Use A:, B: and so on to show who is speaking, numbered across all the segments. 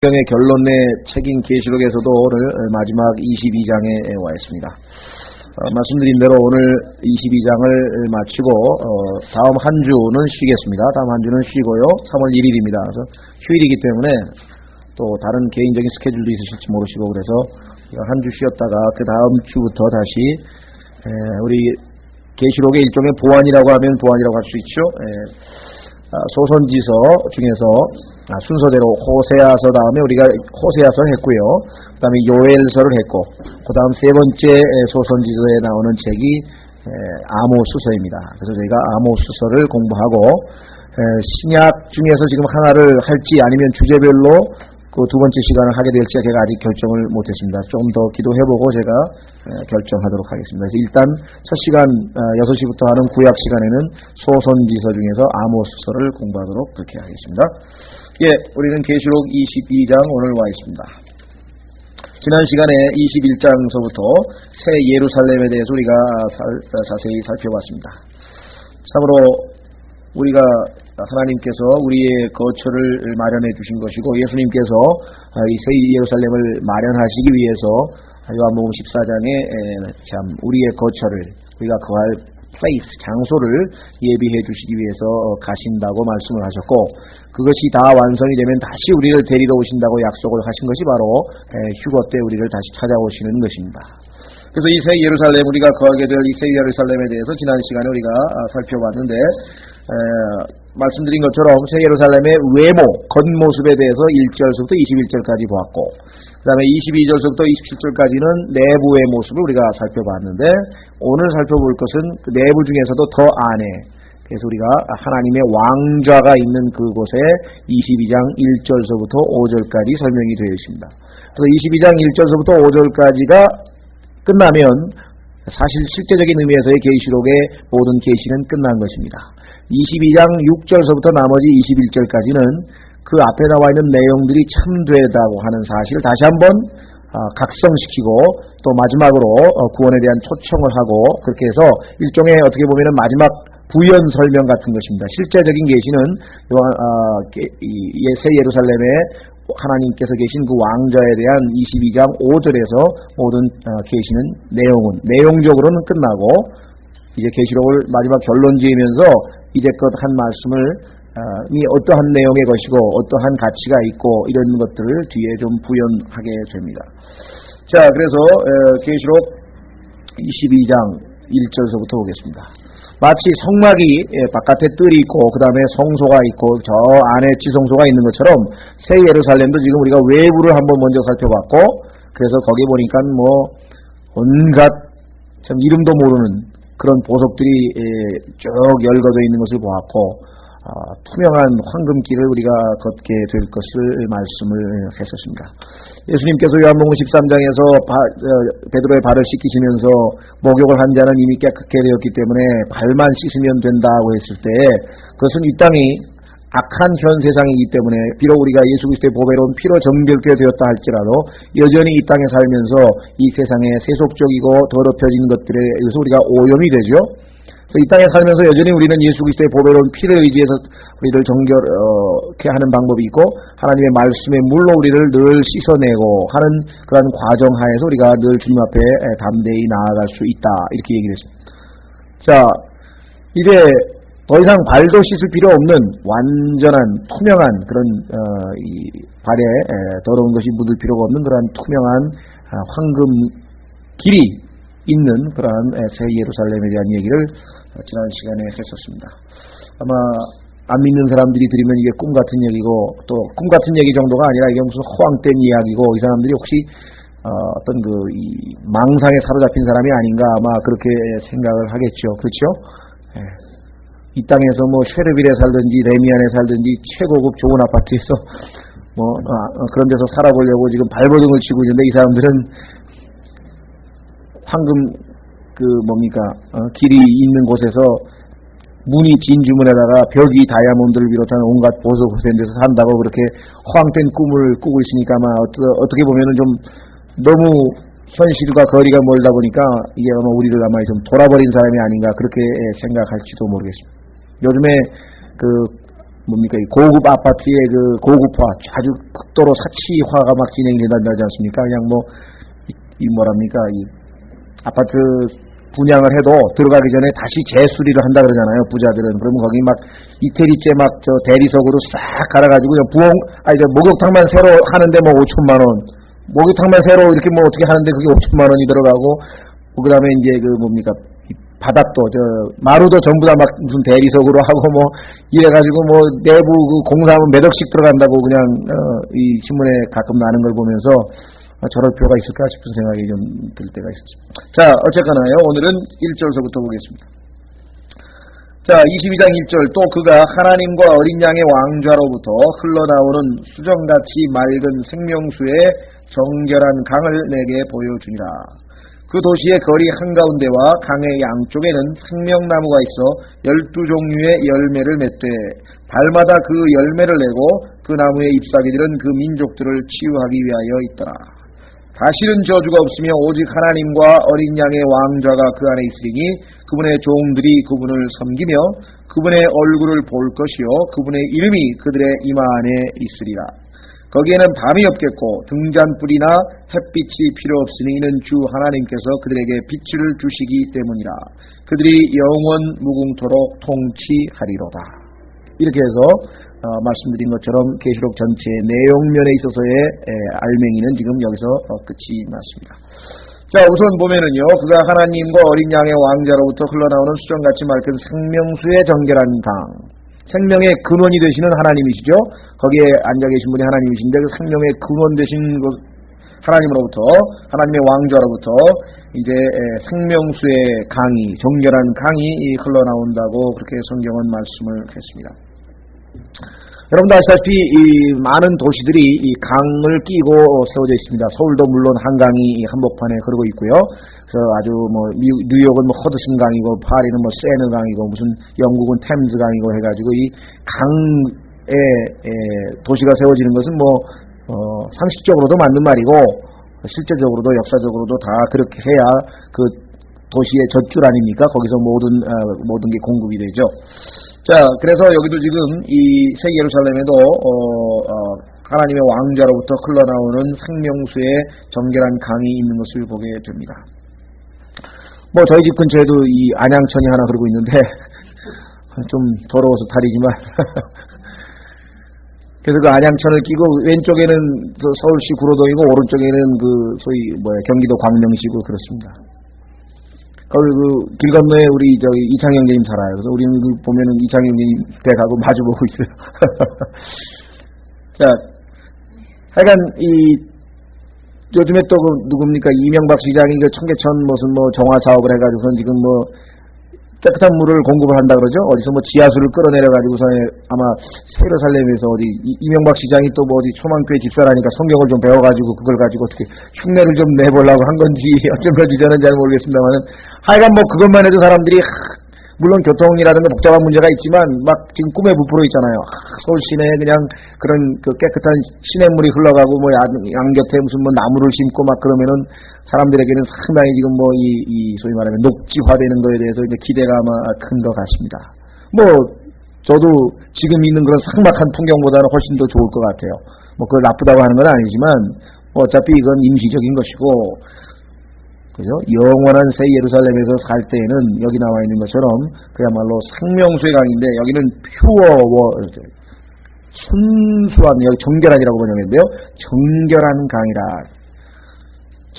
A: 성경의 결론의 책인 계시록에서도 오늘 마지막 22장에 와 있습니다. 말씀드린 대로 오늘 22장을 마치고 다음 한 주는 쉬겠습니다. 다음 한 주는 쉬고요. 3월 1일입니다. 그래서 휴일이기 때문에 또 다른 개인적인 스케줄도 있으실지 모르시고 그래서 한 주 쉬었다가 그 다음 주부터 다시 우리 계시록의 일종의 보완이라고 하면 보완이라고 할 수 있죠. 소선지서 중에서 순서대로 호세아서 다음에 우리가 호세아서를 했고요. 그 다음에 요엘서를 했고 그 다음 세 번째 소선지서에 나오는 책이 아모스서입니다. 그래서 저희가 아모스서를 공부하고 신약 중에서 지금 하나를 할지 아니면 주제별로 그 두 번째 시간을 하게 될지 제가 아직 결정을 못했습니다. 좀 더 기도해보고 제가 결정하도록 하겠습니다. 그래서 일단 첫 시간 6시부터 하는 구약 시간에는 소선지서 중에서 아모스서를 공부하도록 그렇게 하겠습니다. 우리는 계시록 22장 오늘 와 있습니다. 지난 시간에 21장서부터 새 예루살렘에 대해서 우리가 자세히 살펴봤습니다. 참으로 우리가 하나님께서 우리의 거처를 마련해 주신 것이고 예수님께서 이 새 예루살렘을 마련하시기 위해서 요한복음 14장에 참 우리의 거처를 우리가 거할 플레이스 장소를 예비해 주시기 위해서 가신다고 말씀을 하셨고 그것이 다 완성이 되면 다시 우리를 데리러 오신다고 약속을 하신 것이 바로 휴거 때 우리를 다시 찾아오시는 것입니다. 그래서 이 새 예루살렘 우리가 거하게 될 이 새 예루살렘에 대해서 지난 시간에 우리가 살펴봤는데 말씀드린 것처럼 새 예루살렘의 외모, 겉모습에 대해서 1절부터 21절까지 보았고 그 다음에 22절부터 27절까지는 내부의 모습을 우리가 살펴봤는데 오늘 살펴볼 것은 그 내부 중에서도 더 안에 그래서 우리가 하나님의 왕좌가 있는 그곳에 22장 1절부터 5절까지 설명이 되어 있습니다. 그래서 22장 1절부터 5절까지가 끝나면 사실 실제적인 의미에서의 계시록의 모든 계시는 끝난 것입니다. 22장 6절서부터 나머지 21절까지는 그 앞에 나와 있는 내용들이 참되다고 하는 사실을 다시 한번 각성시키고 또 마지막으로 구원에 대한 초청을 하고 그렇게 해서 일종의 어떻게 보면 마지막 부연 설명 같은 것입니다. 실제적인 계시는 새 예루살렘에 하나님께서 계신 그 왕좌에 대한 22장 5절에서 모든 계시는 내용적으로는 끝나고 이제 계시록을 마지막 결론 지으면서 이제껏 한 말씀을 어떠한 내용의 것이고 어떠한 가치가 있고 이런 것들을 뒤에 좀 부연하게 됩니다. 자, 그래서 계시록 22장 1절서부터 보겠습니다. 마치 성막이 바깥에 뜰이 있고 그 다음에 성소가 있고 저 안에 지성소가 있는 것처럼 새 예루살렘도 지금 우리가 외부를 한번 먼저 살펴봤고 그래서 거기 보니까 온갖 참 이름도 모르는 그런 보석들이 쭉 열거되어 있는 것을 보았고 투명한 황금길을 우리가 걷게 될 것을 말씀을 했었습니다. 예수님께서 요한복음 13장에서 베드로의 발을 씻기시면서 목욕을 한 자는 이미 깨끗게 되었기 때문에 발만 씻으면 된다고 했을 때 그것은 이 땅이 악한 현 세상이기 때문에 비록 우리가 예수 그리스도의 보배로운 피로 정결케 되었다 할지라도 여전히 이 땅에 살면서 이 세상에 세속적이고 더럽혀진 것들에 의해서 우리가 오염이 되죠. 이 땅에 살면서 여전히 우리는 예수 그리스도의 보배로운 피를 의지해서 우리를 정결케 하는 방법이 있고 하나님의 말씀의 물로 우리를 늘 씻어내고 하는 그런 과정 하에서 우리가 늘 주님 앞에 담대히 나아갈 수 있다 이렇게 얘기를 했습니다. 자, 이제 더 이상 발도 씻을 필요 없는 완전한 투명한 그런 이 발에 더러운 것이 묻을 필요가 없는 그런 투명한 황금 길이 있는 그런 새 예루살렘에 대한 얘기를 지난 시간에 했었습니다. 아마 안 믿는 사람들이 들으면 이게 꿈 같은 얘기고 또 꿈 같은 얘기 정도가 아니라 이게 무슨 허황된 이야기고 이 사람들이 혹시 어떤 이 망상에 사로잡힌 사람이 아닌가 아마 그렇게 생각을 하겠죠. 그렇죠? 이 땅에서 쉐르빌에 살든지 레미안에 살든지 최고급 좋은 아파트에서 그런 데서 살아보려고 지금 발버둥을 치고 있는데 이 사람들은 황금 길이 있는 곳에서 문이 진주문에다가 벽이 다이아몬드를 비롯한 온갖 보석으로 된 데서 산다고 그렇게 허황된 꿈을 꾸고 있으니까 아마 어떻게 보면은 좀 너무 현실과 거리가 멀다 보니까 이게 아마 우리를 아마 좀 돌아버린 사람이 아닌가 그렇게 생각할지도 모르겠습니다. 요즘에 뭡니까, 이 고급 아파트의 그 고급화, 아주 극도로 사치화가 막 진행이 된다지 않습니까? 그냥 뭐, 뭐랍니까, 이 아파트 분양을 해도 들어가기 전에 다시 재수리를 한다 그러잖아요, 부자들은. 그러면 거기 막 이태리째 막 저 대리석으로 싹 갈아가지고 그냥 목욕탕만 새로 하는데 뭐 5천만 원. 목욕탕만 새로 이렇게 뭐 어떻게 하는데 그게 5천만 원이 들어가고, 그 다음에 이제 그 뭡니까, 바닥도, 마루도 전부 다 막 무슨 대리석으로 하고 뭐, 이래가지고 뭐, 내부 그 공사하면 몇 억씩 들어간다고 그냥, 이 신문에 가끔 나는 걸 보면서, 저럴 필요가 있을까 싶은 생각이 좀 들 때가 있었습니다. 자, 어쨌거나요, 오늘은 1절서부터 보겠습니다. 자, 22장 1절, 또 그가 하나님과 어린 양의 왕좌로부터 흘러나오는 수정같이 맑은 생명수의 정결한 강을 내게 보여주니라. 그 도시의 거리 한가운데와 강의 양쪽에는 생명나무가 있어 12종류의 열매를 맺되 달마다 그 열매를 내고 그 나무의 잎사귀들은 그 민족들을 치유하기 위하여 있더라. 다시는 저주가 없으며 오직 하나님과 어린 양의 왕좌가 그 안에 있으리니 그분의 종들이 그분을 섬기며 그분의 얼굴을 볼 것이요 그분의 이름이 그들의 이마 안에 있으리라. 거기에는 밤이 없겠고 등잔불이나 햇빛이 필요 없으니 이는 주 하나님께서 그들에게 빛을 주시기 때문이라. 그들이 영원 무궁토록 통치하리로다. 이렇게 해서 말씀드린 것처럼 계시록 전체의 내용면에 있어서의 알맹이는 지금 여기서 끝이 났습니다. 자, 우선 보면은요, 그가 하나님과 어린 양의 왕자로부터 흘러나오는 수정같이 맑은 생명수의 정결한 강, 생명의 근원이 되시는 하나님이시죠. 거기에 앉아 계신 분이 하나님이신데 그 생명의 근원 되신 하나님으로부터, 하나님의 왕좌로부터 이제 생명수의 강이, 정결한 강이 흘러나온다고 그렇게 성경은 말씀을 했습니다. 여러분도 아시다시피 이 많은 도시들이 이 강을 끼고 세워져 있습니다. 서울도 물론 한강이 한복판에 흐르고 있고요. 그래서 아주 뭐 뉴욕은 뭐 허드슨 강이고 파리는 뭐 세느 강이고 무슨 영국은 템즈 강이고 해가지고 이 강에 도시가 세워지는 것은 뭐 상식적으로도 맞는 말이고 실제적으로도 역사적으로도 다 그렇게 해야 그 도시의 젖줄 아닙니까? 거기서 모든 게 공급이 되죠. 자, 그래서 여기도 지금 이 새 예루살렘에도 하나님의 왕자로부터 흘러나오는 생명수의 정결한 강이 있는 것을 보게 됩니다. 뭐 저희 집 근처에도 이 안양천이 하나 흐르고 있는데 좀 더러워서 탈이지만 그래서 그 안양천을 끼고 왼쪽에는 서울시 구로동이고 오른쪽에는 그 소위 경기도 광명시고 그렇습니다. 거기 길 건너에 우리 이창영 형제님 살아요. 그래서 우리는 보면은 이창영 형제님 댁하고 마주 보고 있어요. 자, 하여간 요즘에 또 누굽니까? 이명박 시장이 그 청계천 무슨 정화 사업을 해가지고선 지금 깨끗한 물을 공급을 한다 그러죠. 어디서 지하수를 끌어내려가지고서 아마 예루살렘에서 이명박 시장이 또 어디 초망교회 집사라니까 성경을 좀 배워가지고 그걸 가지고 어떻게 흉내를 좀 내보려고 한 건지 어쩐 건지 저는 잘 모르겠습니다만은 하여간 그것만 해도 사람들이 물론 교통이라든가 복잡한 문제가 있지만 막 지금 꿈에 부풀어 있잖아요. 서울 시내에 그냥 그런 깨끗한 시냇물이 흘러가고 양 곁에 무슨 나무를 심고 막 그러면은 사람들에게는 상당히 지금 소위 말하면 녹지화되는 거에 대해서 이제 기대가 아마 큰 것 같습니다. 저도 지금 있는 그런 삭막한 풍경보다는 훨씬 더 좋을 것 같아요. 그걸 나쁘다고 하는 건 아니지만 어차피 이건 임시적인 것이고 그죠? 영원한 새 예루살렘에서 살 때에는 여기 나와 있는 것처럼 그야말로 생명수의 강인데 여기는 순수한, 여기 정결한이라고 번역했는데요. 정결한 강이라.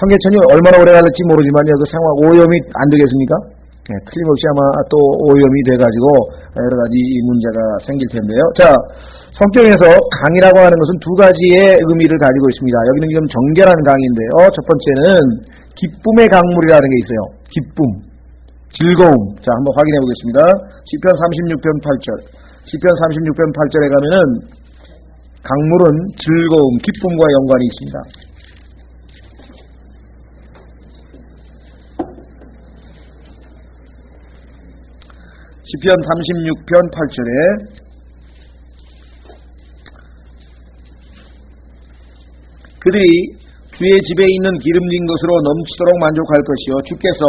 A: 청계천이 얼마나 오래 갈지 모르지만 그 생활 오염이 안 되겠습니까? 네, 틀림없이 아마 또 오염이 돼가지고 여러 가지 문제가 생길 텐데요. 자, 성경에서 강이라고 하는 것은 두 가지의 의미를 가지고 있습니다. 여기는 지금 정결한 강인데요. 첫 번째는 기쁨의 강물이라는 게 있어요. 기쁨, 즐거움. 자, 한번 확인해 보겠습니다. 시편 36편 8절. 시편 36편 8절에 가면은 강물은 즐거움, 기쁨과 연관이 있습니다. 시편 36편 8절에 그들이 주의 집에 있는 기름진 것으로 넘치도록 만족할 것이요 주께서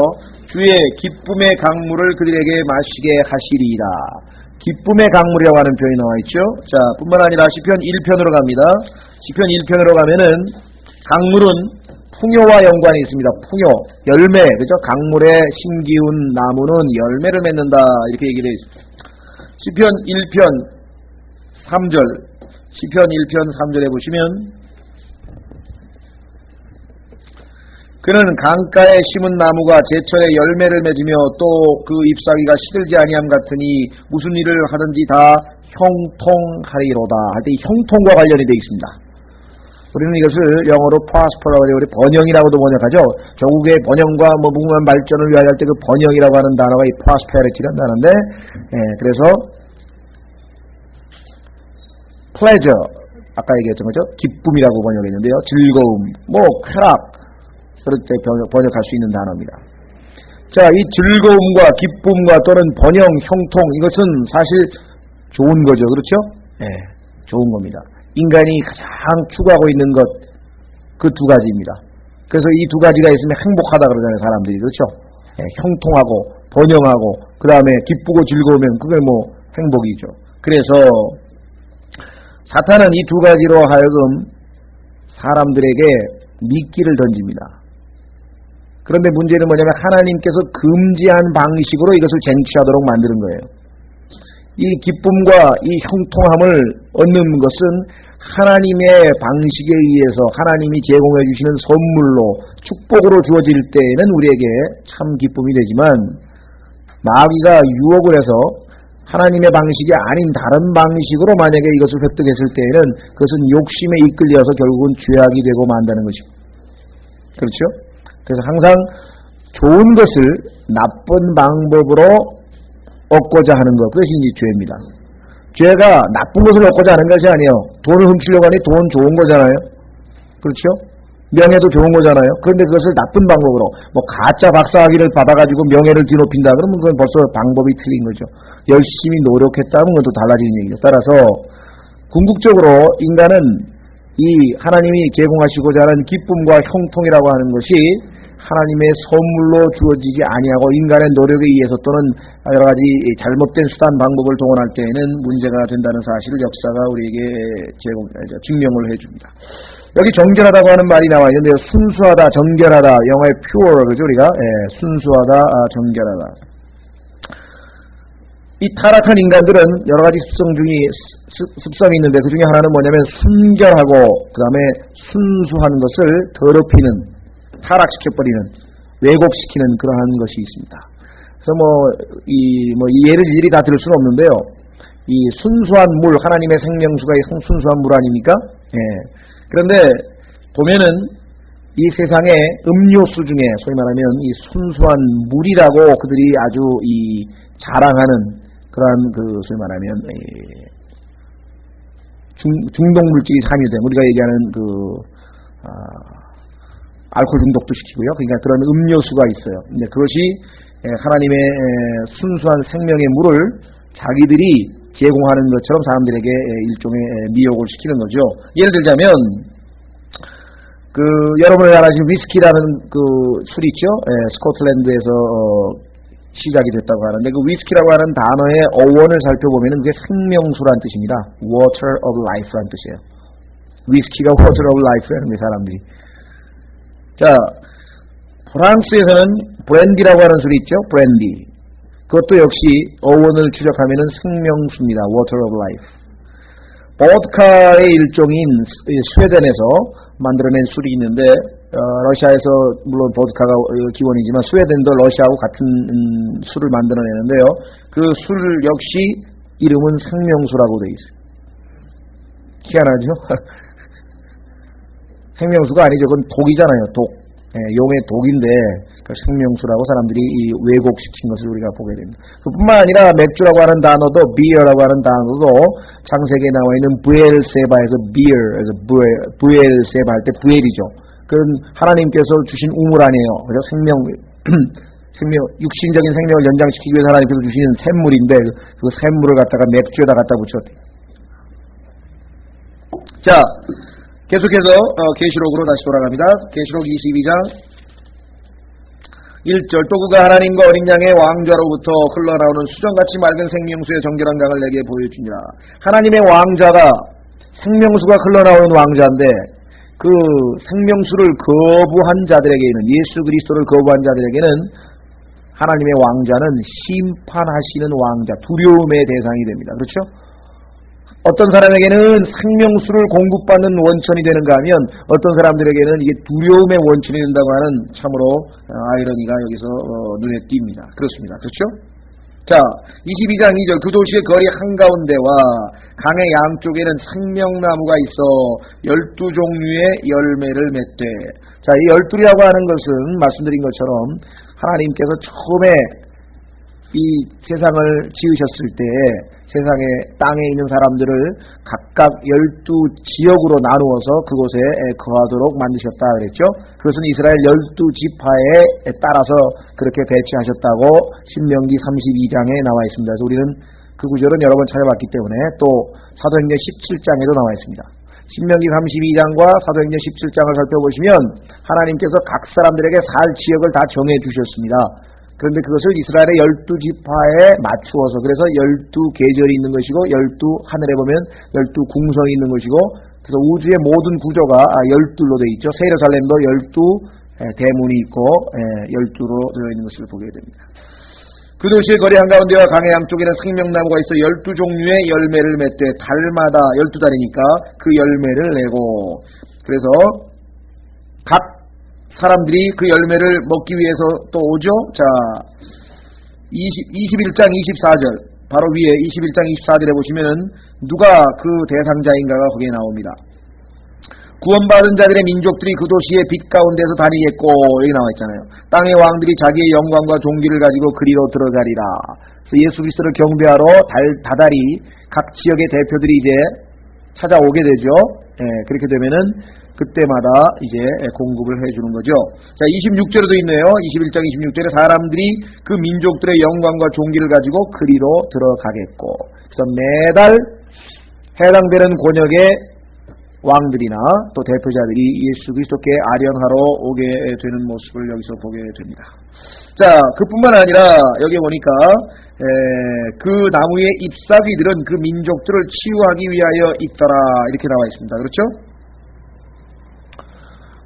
A: 주의 기쁨의 강물을 그들에게 마시게 하시리이다. 기쁨의 강물이라고 하는 표현이 나와 있죠. 자, 뿐만 아니라 시편 1편으로 갑니다. 시편 1편으로 가면은 강물은 풍요와 연관이 있습니다. 풍요, 열매, 그죠? 강물에 심기운 나무는 열매를 맺는다. 이렇게 얘기되어 있습니다. 시편 1편 3절, 시편 1편 3절에 보시면 그는 강가에 심은 나무가 제철에 열매를 맺으며 또 그 잎사귀가 시들지 아니함 같으니 무슨 일을 하든지 다 형통하리로다. 할 때 이 형통과 관련이 되어 있습니다. 우리는 이것을 영어로 prosper라고 해요. 우리 번영이라고도 번역하죠. 결국에 번영과 무궁한 발전을 위하여 할 때 그 번영이라고 하는 단어가 이 prosperity라는 단어인데, 그래서 pleasure, 아까 얘기했던 거죠. 기쁨이라고 번역했는데요. 즐거움, 쾌락, 그렇게 번역할 수 있는 단어입니다. 자, 이 즐거움과 기쁨과 또는 번영, 형통, 이것은 사실 좋은 거죠. 그렇죠? 좋은 겁니다. 인간이 가장 추구하고 있는 것, 그 두 가지입니다. 그래서 이 두 가지가 있으면 행복하다 그러잖아요, 사람들이. 그렇죠? 형통하고, 번영하고, 그 다음에 기쁘고 즐거우면 그게 행복이죠. 그래서 사탄은 이 두 가지로 하여금 사람들에게 미끼를 던집니다. 그런데 문제는 뭐냐면 하나님께서 금지한 방식으로 이것을 쟁취하도록 만드는 거예요. 이 기쁨과 이 형통함을 얻는 것은 하나님의 방식에 의해서 하나님이 제공해 주시는 선물로 축복으로 주어질 때에는 우리에게 참 기쁨이 되지만 마귀가 유혹을 해서 하나님의 방식이 아닌 다른 방식으로 만약에 이것을 획득했을 때에는 그것은 욕심에 이끌려서 결국은 죄악이 되고 만다는 것입니다. 그렇죠? 그래서 항상 좋은 것을 나쁜 방법으로 얻고자 하는 것, 그것이 이제 죄입니다. 죄가 나쁜 것을 얻고자 하는 것이 아니에요. 돈을 훔치려고 하니 돈 좋은 거잖아요. 그렇죠? 명예도 좋은 거잖아요. 그런데 그것을 나쁜 방법으로 가짜 박사학위를 받아가지고 명예를 뒤높인다 그러면 그건 벌써 방법이 틀린 거죠. 열심히 노력했다면 그건 또 달라지는 얘기죠. 따라서 궁극적으로 인간은 이 하나님이 제공하시고자 하는 기쁨과 형통이라고 하는 것이 하나님의 선물로 주어지지 아니하고 인간의 노력에 의해서 또는 여러 가지 잘못된 수단 방법을 동원할 때에는 문제가 된다는 사실을 역사가 우리에게 증명을 해줍니다. 여기 정결하다고 하는 말이 나와 있는데요. 순수하다, 정결하다, 영어의 pure, 그죠? 우리가 순수하다, 정결하다. 이 타락한 인간들은 여러 가지 습성이 있는데 그 중에 하나는 뭐냐면 순결하고 그 다음에 순수한 것을 더럽히는, 타락시켜버리는, 왜곡시키는 그러한 것이 있습니다. 그래서 이 예를 일일이 다 들을 수는 없는데요. 이 순수한 물, 하나님의 생명수가 순수한 물 아닙니까? 그런데 보면은 이 세상의 음료수 중에 소위 말하면 이 순수한 물이라고 그들이 아주 자랑하는 그러한 소위 말하면 중독물질이 함유된, 우리가 얘기하는 알코올 중독도 시키고요. 그러니까 그런 음료수가 있어요. 근데 그것이 하나님의 순수한 생명의 물을 자기들이 제공하는 것처럼 사람들에게 일종의 미혹을 시키는 거죠. 예를 들자면 여러분이 잘 아시는 위스키라는 술이 있죠. 스코틀랜드에서 시작이 됐다고 하는데 그 위스키라고 하는 단어의 어원을 살펴보면 그게 생명수란 뜻입니다. Water of Life란 뜻이에요. 위스키가 Water of Life라는 게 사람들이. 자, 프랑스에서는 브랜디라고 하는 술이 있죠. 브랜디. 그것도 역시 어원을 추적하면은 생명수입니다. Water of Life. 보드카의 일종인 스웨덴에서 만들어낸 술이 있는데 러시아에서 물론 보드카가 기원이지만 스웨덴도 러시아하고 같은 술을 만들어내는데요. 그 술 역시 이름은 생명수라고 되어 있어요. 희한하죠? 생명수가 아니죠. 그건 독이잖아요. 독. 용의 독인데 그 생명수라고 사람들이 왜곡시킨 것을 우리가 보게 됩니다. 그뿐만 아니라 맥주라고 하는 단어도 beer라고 하는 단어도 창세기에 나와 있는 부엘세바에서 beer, 부엘세바 할 때 부엘이죠. 그건 하나님께서 주신 우물 아니에요. 그죠? 육신적인 생명을 연장시키기 위해서 하나님께서 주시는 샘물인데 그 샘물을 갖다가 맥주에다 갖다 붙였대요. 자, 계속해서 계시록으로 다시 돌아갑니다. 계시록 22장 1절 또 그가 하나님과 어린 양의 왕좌로부터 흘러나오는 수정같이 맑은 생명수의 정결한 강을 내게 보여주니라. 하나님의 왕좌가 생명수가 흘러나오는 왕좌인데 그 생명수를 거부한 자들에게는, 예수 그리스도를 거부한 자들에게는 하나님의 왕좌는 심판하시는 왕좌, 두려움의 대상이 됩니다. 그렇죠? 어떤 사람에게는 생명수를 공급받는 원천이 되는가 하면 어떤 사람들에게는 이게 두려움의 원천이 된다고 하는 참으로 아이러니가 여기서 눈에 띕니다. 그렇습니다. 그렇죠? 자, 22장 2절 그 도시의 거리 한가운데와 강의 양쪽에는 생명나무가 있어 12종류의 열매를 맺되. 자, 이 12이라고 하는 것은 말씀드린 것처럼 하나님께서 처음에 이 세상을 지으셨을 때에 세상에 땅에 있는 사람들을 각각 12지역으로 나누어서 그곳에 거하도록 만드셨다 그랬죠. 그것은 이스라엘 12지파에 따라서 그렇게 배치하셨다고 신명기 32장에 나와 있습니다. 그래서 우리는 그 구절은 여러 번 찾아봤기 때문에 또 사도행전 17장에도 나와 있습니다. 신명기 32장과 사도행전 17장을 살펴보시면 하나님께서 각 사람들에게 살 지역을 다 정해 주셨습니다. 그런데 그것을 이스라엘의 12지파에 맞추어서, 그래서 12계절이 있는 것이고 12하늘에 보면 12궁성이 있는 것이고, 그래서 우주의 모든 구조가 12로 되어 있죠. 세르살렘도 12대문이 있고 12로 되어 있는 것을 보게 됩니다. 그 도시의 거리 한가운데와 강의 양쪽에는 생명나무가 있어 12종류의 열매를 맺되 달마다 12달이니까 그 열매를 내고, 그래서 각 사람들이 그 열매를 먹기 위해서 또 오죠. 자, 21장 24절 바로 위에 21장 24절에 보시면은 누가 그 대상자인가가 거기에 나옵니다. 구원받은 자들의 민족들이 그 도시의 빛 가운데서 다니겠고, 여기 나와 있잖아요. 땅의 왕들이 자기의 영광과 종기를 가지고 그리로 들어가리라. 그래서 예수 그리스도를 경배하러 다달이 각 지역의 대표들이 이제 찾아오게 되죠. 그렇게 되면은 그때마다 이제 공급을 해주는 거죠. 자, 26절에도 있네요. 21장 26절에 사람들이 그 민족들의 영광과 종기를 가지고 그리로 들어가겠고. 그래서 매달 해당되는 권역의 왕들이나 또 대표자들이 예수 그리스도께 아련하러 오게 되는 모습을 여기서 보게 됩니다. 자, 그뿐만 아니라 여기 보니까 그 나무의 잎사귀들은 그 민족들을 치유하기 위하여 있더라 이렇게 나와 있습니다. 그렇죠?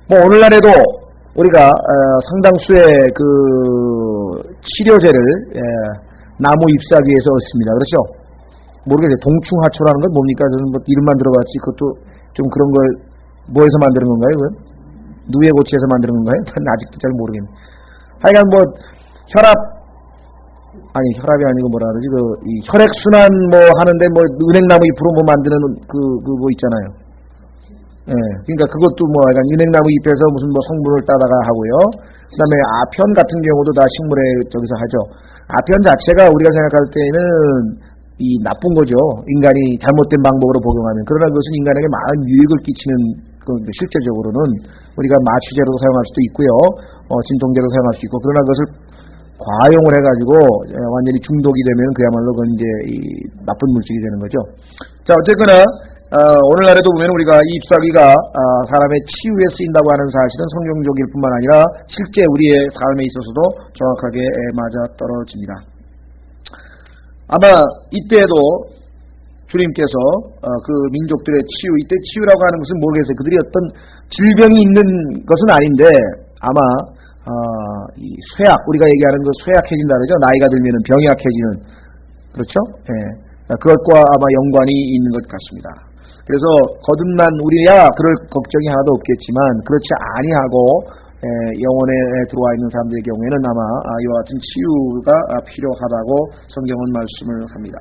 A: 뭐 오늘날에도 우리가 상당수의 그 치료제를 나무 잎사귀에서 얻습니다. 그렇죠? 모르겠어요. 동충하초라는 건 뭡니까? 저는 뭐 이름만 들어봤지 그것도 좀 그런 걸 뭐에서 만드는 건가요? 그건? 누에 고치에서 만드는 건가요? 전 아직도 잘 모르겠네요. 하여간 뭐 혈압이 아니고 뭐라 그러지? 이 혈액순환 뭐 하는데 뭐 은행나무 잎으로 뭐 만드는 뭐 있잖아요. 그러니까 그것도 뭐 약간 은행나무 잎에서 무슨 뭐 성분을 따다가 하고요. 그다음에 아편 같은 경우도 다 식물에 저기서 하죠. 아편 자체가 우리가 생각할 때는 이 나쁜 거죠. 인간이 잘못된 방법으로 복용하면. 그러나 그것은 인간에게 많은 유익을 끼치는 실제적으로는 우리가 마취제로도 사용할 수도 있고요. 진통제로 사용할 수 있고, 그러나 그것을 과용을 해가지고 완전히 중독이 되면 그야말로 그건 이제 이 나쁜 물질이 되는 거죠. 자, 어쨌거나 오늘날에도 보면 우리가 이 잎사귀가 사람의 치유에 쓰인다고 하는 사실은 성경적일 뿐만 아니라 실제 우리의 삶에 있어서도 정확하게 맞아떨어집니다. 아마 이때에도 주님께서 그 민족들의 치유, 이때 치유라고 하는 것은 모르겠어요. 그들이 어떤 질병이 있는 것은 아닌데 아마 이 쇠약, 우리가 얘기하는 그 쇠약해진다 그러죠. 나이가 들면은 병이 약해지는, 그렇죠? 그것과 아마 연관이 있는 것 같습니다. 그래서 거듭난 우리야 그럴 걱정이 하나도 없겠지만 그렇지 아니하고 영혼에 들어와 있는 사람들의 경우에는 아마 이와 같은 치유가 필요하다고 성경은 말씀을 합니다.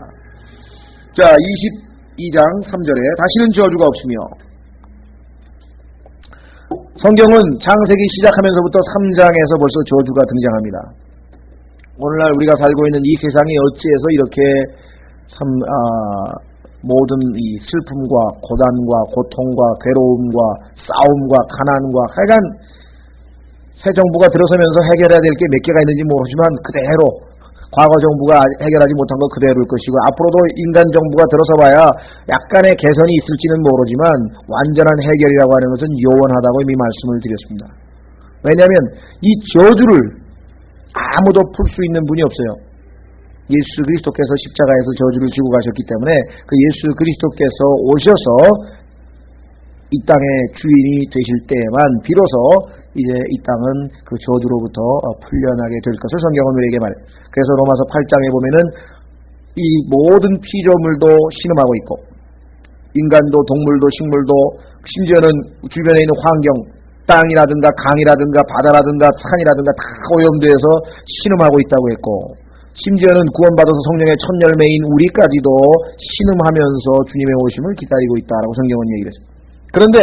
A: 자, 22장 3절에 다시는 저주가 없으며, 성경은 창세기 시작하면서부터 3장에서 벌써 저주가 등장합니다. 오늘날 우리가 살고 있는 이 세상이 어찌해서 이렇게 참 모든 이 슬픔과 고단과 고통과 괴로움과 싸움과 가난과, 하여간 새 정부가 들어서면서 해결해야 될 게 몇 개가 있는지 모르지만 그대로 과거 정부가 해결하지 못한 거 그대로일 것이고, 앞으로도 인간 정부가 들어서 봐야 약간의 개선이 있을지는 모르지만 완전한 해결이라고 하는 것은 요원하다고 이미 말씀을 드렸습니다. 왜냐하면 이 저주를 아무도 풀 수 있는 분이 없어요. 예수 그리스도께서 십자가에서 저주를 지고 가셨기 때문에 그 예수 그리스도께서 오셔서 이 땅의 주인이 되실 때에만 비로소 이제 이 땅은 그 저주로부터 풀려나게 될 것을 성경은 우리에게 말해요. 그래서 로마서 8장에 보면은 이 모든 피조물도 신음하고 있고 인간도 동물도 식물도 심지어는 주변에 있는 환경 땅이라든가 강이라든가 바다라든가 산이라든가 다 오염돼서 신음하고 있다고 했고 심지어는 구원받아서 성령의 첫 열매인 우리까지도 신음하면서 주님의 오심을 기다리고 있다라고 성경은 얘기를 했습니다. 그런데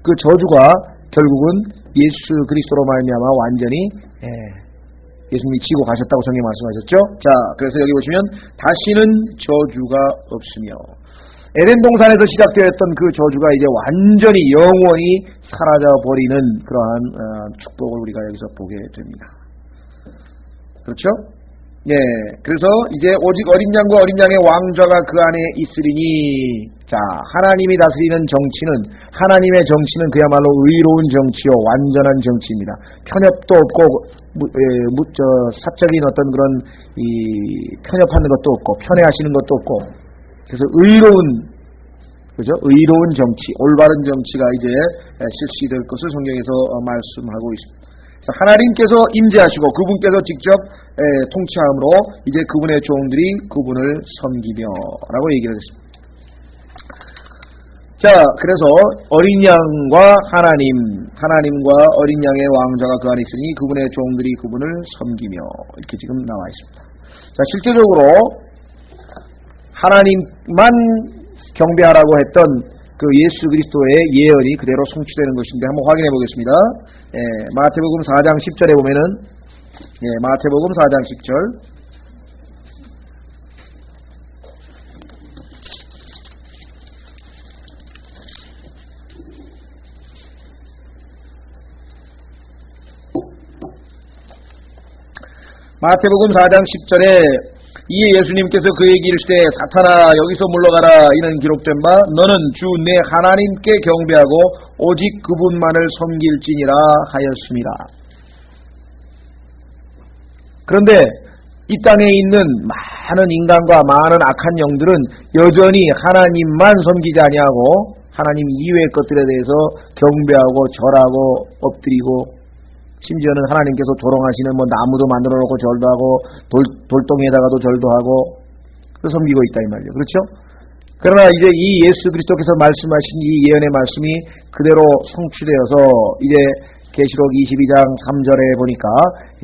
A: 그 저주가 결국은 예수 그리스도로 말미암아 완전히 예수님이 지고 가셨다고 성경이 말씀하셨죠. 자, 그래서 여기 보시면 다시는 저주가 없으며 에덴 동산에서 시작되었던 그 저주가 이제 완전히 영원히 사라져 버리는 그러한 축복을 우리가 여기서 보게 됩니다. 그렇죠? 예, 그래서 이제 오직 어린 양과 어린 양의 왕좌가 그 안에 있으리니, 자, 하나님이 다스리는 정치는, 하나님의 정치는 그야말로 의로운 정치요, 완전한 정치입니다. 편협도 없고, 사적인 어떤 그런 편협하는 것도 없고, 편애하시는 것도 없고, 그래서 그죠? 의로운 정치, 올바른 정치가 이제 실시될 것을 성경에서 말씀하고 있습니다. 하나님께서 임재하시고 그분께서 직접 통치함으로 이제 그분의 종들이 그분을 섬기며라고 얘기를 했습니다. 자, 그래서 어린 양과 하나님과 어린 양의 왕자가 그 안에 있으니 그분의 종들이 그분을 섬기며 이렇게 지금 나와 있습니다. 자, 실제적으로 하나님만 경배하라고 했던 그 예수 그리스도의 예언이 그대로 성취되는 것인데 한번 확인해 보겠습니다. 마태복음 4장 10절에 보면은 마태복음 4장 10절 마태복음 4장 10절에 이에 예수님께서 그에게 이르시되 사탄아 여기서 물러가라 이는 기록된 바 너는 주 내 하나님께 경배하고 오직 그분만을 섬길지니라 하였습니다. 그런데 이 땅에 있는 많은 인간과 많은 악한 영들은 여전히 하나님만 섬기지 아니하고 하나님 이외의 것들에 대해서 경배하고 절하고 엎드리고 심지어는 하나님께서 조롱하시는 나무도 만들어 놓고 절도 하고 돌덩이에다가도 절도 하고 섬기고 있다 이 말이죠. 그렇죠? 그러나 이제 이 예수 그리스도께서 말씀하신 이 예언의 말씀이 그대로 성취되어서 이제 계시록 22장 3절에 보니까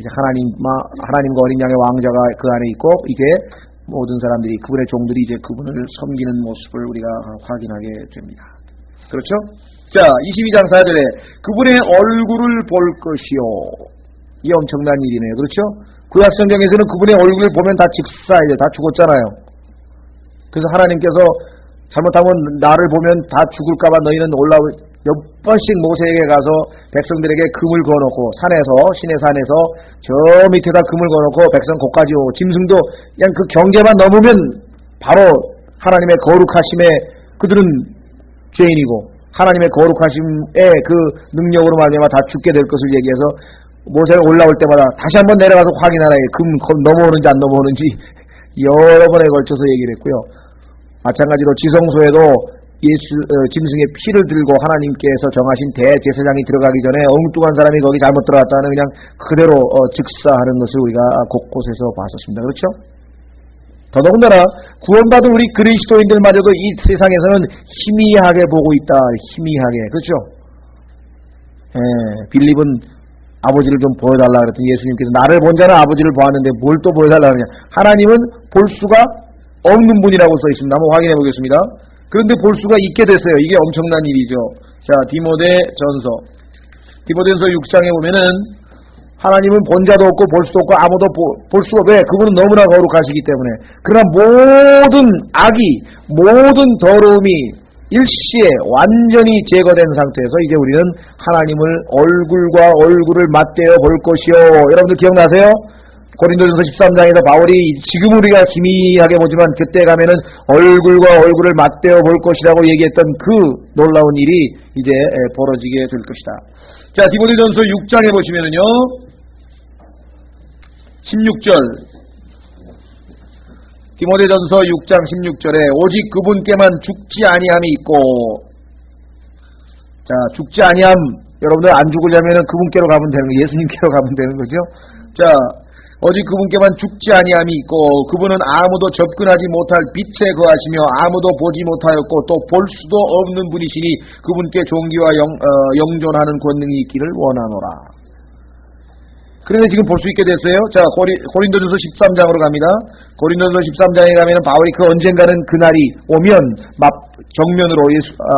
A: 이제 하나님과 어린 양의 왕자가 그 안에 있고 이제 모든 사람들이 그분의 종들이 이제 그분을 섬기는 모습을 우리가 확인하게 됩니다. 그렇죠? 자, 22장 4절에 그분의 얼굴을 볼 것이요. 이 엄청난 일이네요. 그렇죠? 구약성경에서는 그분의 얼굴을 보면 다 직사이죠. 다 죽었잖아요. 그래서 하나님께서 잘못하면 나를 보면 다 죽을까봐 너희는 몇 번씩 모세에게 가서 백성들에게 금을 그어놓고 시내 산에서 저 밑에다 금을 그어놓고 백성 곳까지 오고 짐승도 그냥 그 경계만 넘으면 바로 하나님의 거룩하심에 그들은 죄인이고 하나님의 거룩하심의 그 능력으로 말미암아 다 죽게 될 것을 얘기해서 모세가 올라올 때마다 다시 한번 내려가서 확인하라. 금 넘어오는지 안 넘어오는지 여러 번에 걸쳐서 얘기를 했고요. 마찬가지로 지성소에도 짐승의 피를 들고 하나님께서 정하신 대제사장이 들어가기 전에 엉뚱한 사람이 거기 잘못 들어갔다는 그냥 그대로 즉사하는 것을 우리가 곳곳에서 봤었습니다. 그렇죠? 더더군다나 구원받은 우리 그리스도인들마저도 이 세상에서는 희미하게 보고 있다. 희미하게. 그렇죠? 빌립은 아버지를 좀 보여달라 그랬더니 예수님께서 나를 본 자는 아버지를 보았는데 뭘 또 보여달라 그러냐. 하나님은 볼 수가 없는 분이라고 써 있습니다. 한번 확인해 보겠습니다. 그런데 볼 수가 있게 됐어요. 이게 엄청난 일이죠. 자, 디모데전서 6장에 보면은 하나님은 본 자도 없고 볼 수도 없고 아무도 볼 수가 왜? 그분은 너무나 거룩하시기 때문에. 그러나 모든 악이 모든 더러움이 일시에 완전히 제거된 상태에서 이제 우리는 하나님을 얼굴과 얼굴을 맞대어 볼 것이요. 여러분들 기억나세요? 고린도전서 13장에서 바울이 지금 우리가 희미하게 보지만 그때 가면은 얼굴과 얼굴을 맞대어 볼 것이라고 얘기했던 그 놀라운 일이 이제 벌어지게 될 것이다. 자, 디모데전서 6장에 보시면은요. 16절 디모데전서 6장 16절에 오직 그분께만 죽지 아니함이 있고, 자, 죽지 아니함, 여러분들 안 죽으려면 그분께로 가면 되는 거예요. 예수님께로 가면 되는 거죠. 자, 오직 그분께만 죽지 아니함이 있고 그분은 아무도 접근하지 못할 빛에 거하시며 아무도 보지 못하였고 또 볼 수도 없는 분이시니 그분께 존귀와 영존하는 권능이 있기를 원하노라. 그런데 지금 볼 수 있게 됐어요. 자, 고린도전서 13장으로 갑니다. 고린도전서 13장에 가면 바울이 그 언젠가는 그날이 오면 정면으로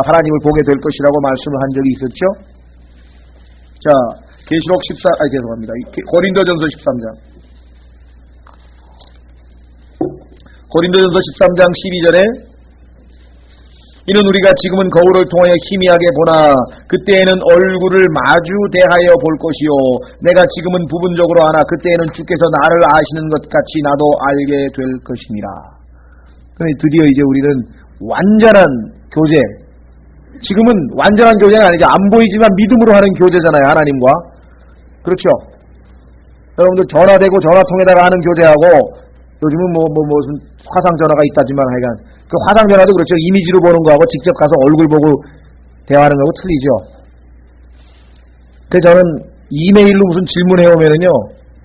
A: 하나님을 보게 될 것이라고 말씀을 한 적이 있었죠. 자, 죄송합니다. 고린도전서 13장. 고린도전서 13장 12절에 이는 우리가 지금은 거울을 통하여 희미하게 보나 그때에는 얼굴을 마주 대하여 볼 것이요 내가 지금은 부분적으로 아나 그때에는 주께서 나를 아시는 것 같이 나도 알게 될 것이니라. 그런데 드디어 이제 우리는 완전한 교제, 지금은 완전한 교제는 아니죠. 안 보이지만 믿음으로 하는 교제잖아요, 하나님과. 그렇죠. 여러분들 전화되고 전화통에다가 하는 교제하고 요즘은 무슨 화상전화가 있다지만 하여간 그 화상전화도 그렇죠. 이미지로 보는 거하고 직접 가서 얼굴 보고 대화하는 거하고 틀리죠. 그래서 저는 이메일로 무슨 질문해오면은요,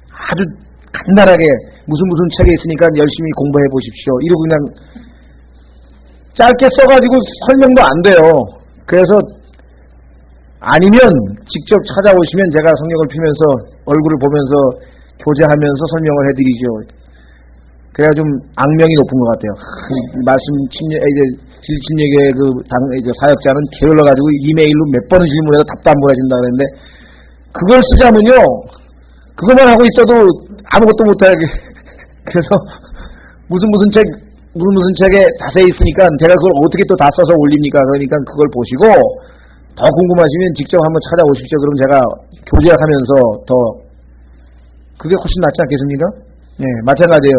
A: 아주 간단하게 무슨 책에 있으니까 열심히 공부해 보십시오. 이러고 그냥 짧게 써가지고 설명도 안 돼요. 그래서 아니면 직접 찾아오시면 제가 성경을 피면서 얼굴을 보면서 교제하면서 설명을 해드리죠. 그래야 좀 악명이 높은 것 같아요. 말씀 진리침례교회 사역자는 게을러가지고 이메일로 몇 번을 질문해도 답도 안 보내준다 그랬는데 그걸 쓰자면요, 그것만 하고 있어도 아무것도 못하게. 그래서 무슨 책에 자세히 있으니까 제가 그걸 어떻게 또 다 써서 올립니까? 그러니까 그걸 보시고 더 궁금하시면 직접 한번 찾아오십시오. 그럼 제가 교제하면서 더 그게 훨씬 낫지 않겠습니까? 네, 마찬가지예요.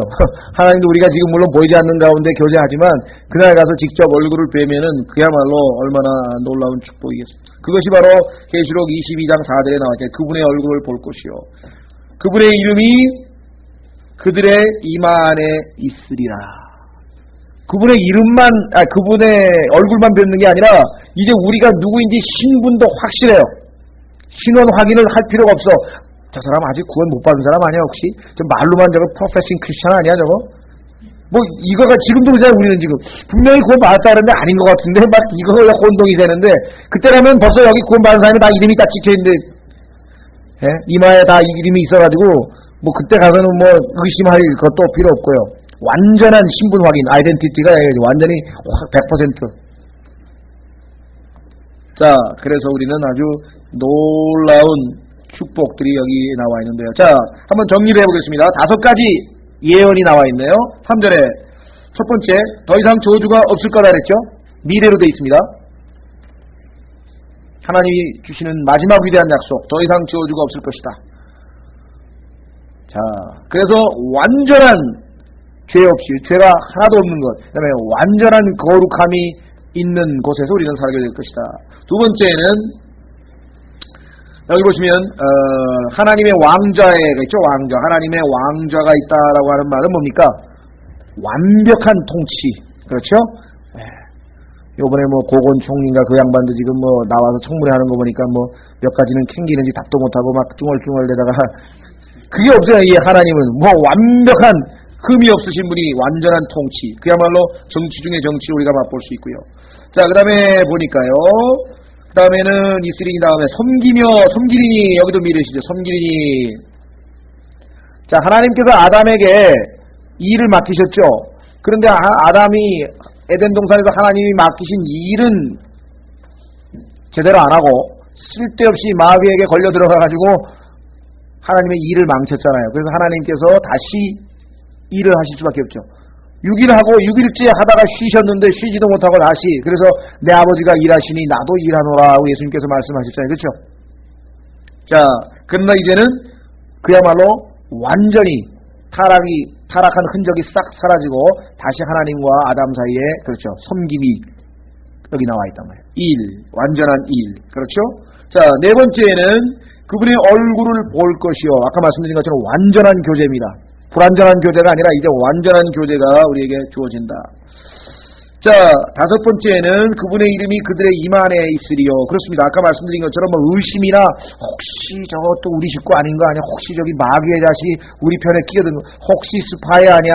A: 하나님도 우리가 지금 물론 보이지 않는 가운데 교제하지만 그날 가서 직접 얼굴을 뵈면은 그야말로 얼마나 놀라운 축복이겠습니까? 그것이 바로 계시록 22장 4절에 나왔죠. 그분의 얼굴을 볼 것이요 그분의 이름이 그들의 이마 안에 있으리라. 그분의 이름만, 그분의 얼굴만 뵙는 게 아니라 이제 우리가 누구인지 신분도 확실해요. 신원 확인을 할 필요가 없어. 저 사람 아직 구원 못 받은 사람 아니야 혹시? 저 말로만 저거 프로페싱 크리스천 아니야 저거? 이거가 지금도 그잖아요. 우리는 지금 분명히 구원 받았다 그러는데 아닌 것 같은데 막 이거가 혼동이 되는데 그때라면 벌써 여기 구원 받은 사람이 다 이름이 딱 찍혀있는데, 예? 이마에 다 이름이 있어가지고 그때 가서는 의심할 것도 필요 없고요. 완전한 신분 확인, 아이덴티티가 완전히 100%. 자, 그래서 우리는 아주 놀라운 축복들이 여기 나와 있는데요. 자, 한번 정리를 해보겠습니다. 5가지 예언이 나와 있네요. 3절에 첫 번째, 더 이상 저주가 없을 거다 그랬죠. 미래로 되어 있습니다. 하나님이 주시는 마지막 위대한 약속, 더 이상 저주가 없을 것이다. 자, 그래서 완전한 죄 없이, 죄가 하나도 없는 것, 그 다음에 완전한 거룩함이 있는 곳에서 우리는 살게 될 것이다. 두 번째는 여기 보시면 하나님의 왕좌에 있죠. 왕좌. 하나님의 왕좌가 있다라고 하는 말은 뭡니까? 완벽한 통치. 그렇죠? 요번에 고건 총리인가 그 양반도 지금 나와서 청문회 하는 거 보니까 몇 가지는 캥기는지 답도 못하고 막 중얼중얼대다가 그게 없어요. 이 하나님은 완벽한 흠이 없으신 분이 완전한 통치. 그야말로 정치 중의 정치 우리가 맛볼 수 있고요. 자, 그 다음에 보니까요. 그 다음에는 이스린이 다음에 섬기리니 여기도 미르시죠. 섬기리니. 자, 하나님께서 아담에게 일을 맡기셨죠. 그런데 아담이 에덴 동산에서 하나님이 맡기신 일은 제대로 안 하고 쓸데없이 마귀에게 걸려 들어가가지고 하나님의 일을 망쳤잖아요. 그래서 하나님께서 다시 일을 하실 수밖에 없죠. 6일 하고 6일째 하다가 쉬셨는데 쉬지도 못하고 다시, 그래서 내 아버지가 일하시니 나도 일하노라 하고 예수님께서 말씀하셨잖아요. 그렇죠? 자, 그러나 이제는 그야말로 완전히 타락한 흔적이 싹 사라지고 다시 하나님과 아담 사이에, 그렇죠, 섬김이 여기 나와 있단 말이에요. 완전한 일. 그렇죠? 자, 네 번째는 그분의 얼굴을 볼 것이요. 아까 말씀드린 것처럼 완전한 교제입니다. 불완전한 교제가 아니라 이제 완전한 교제가 우리에게 주어진다. 자, 다섯 번째는 그분의 이름이 그들의 입 안에 있으리요. 그렇습니다. 아까 말씀드린 것처럼 뭐 의심이나 혹시 저것도 우리 식구 아닌 거 아니야? 혹시 저기 마귀의 자식이 우리 편에 끼어든 거, 혹시 스파이 아니야?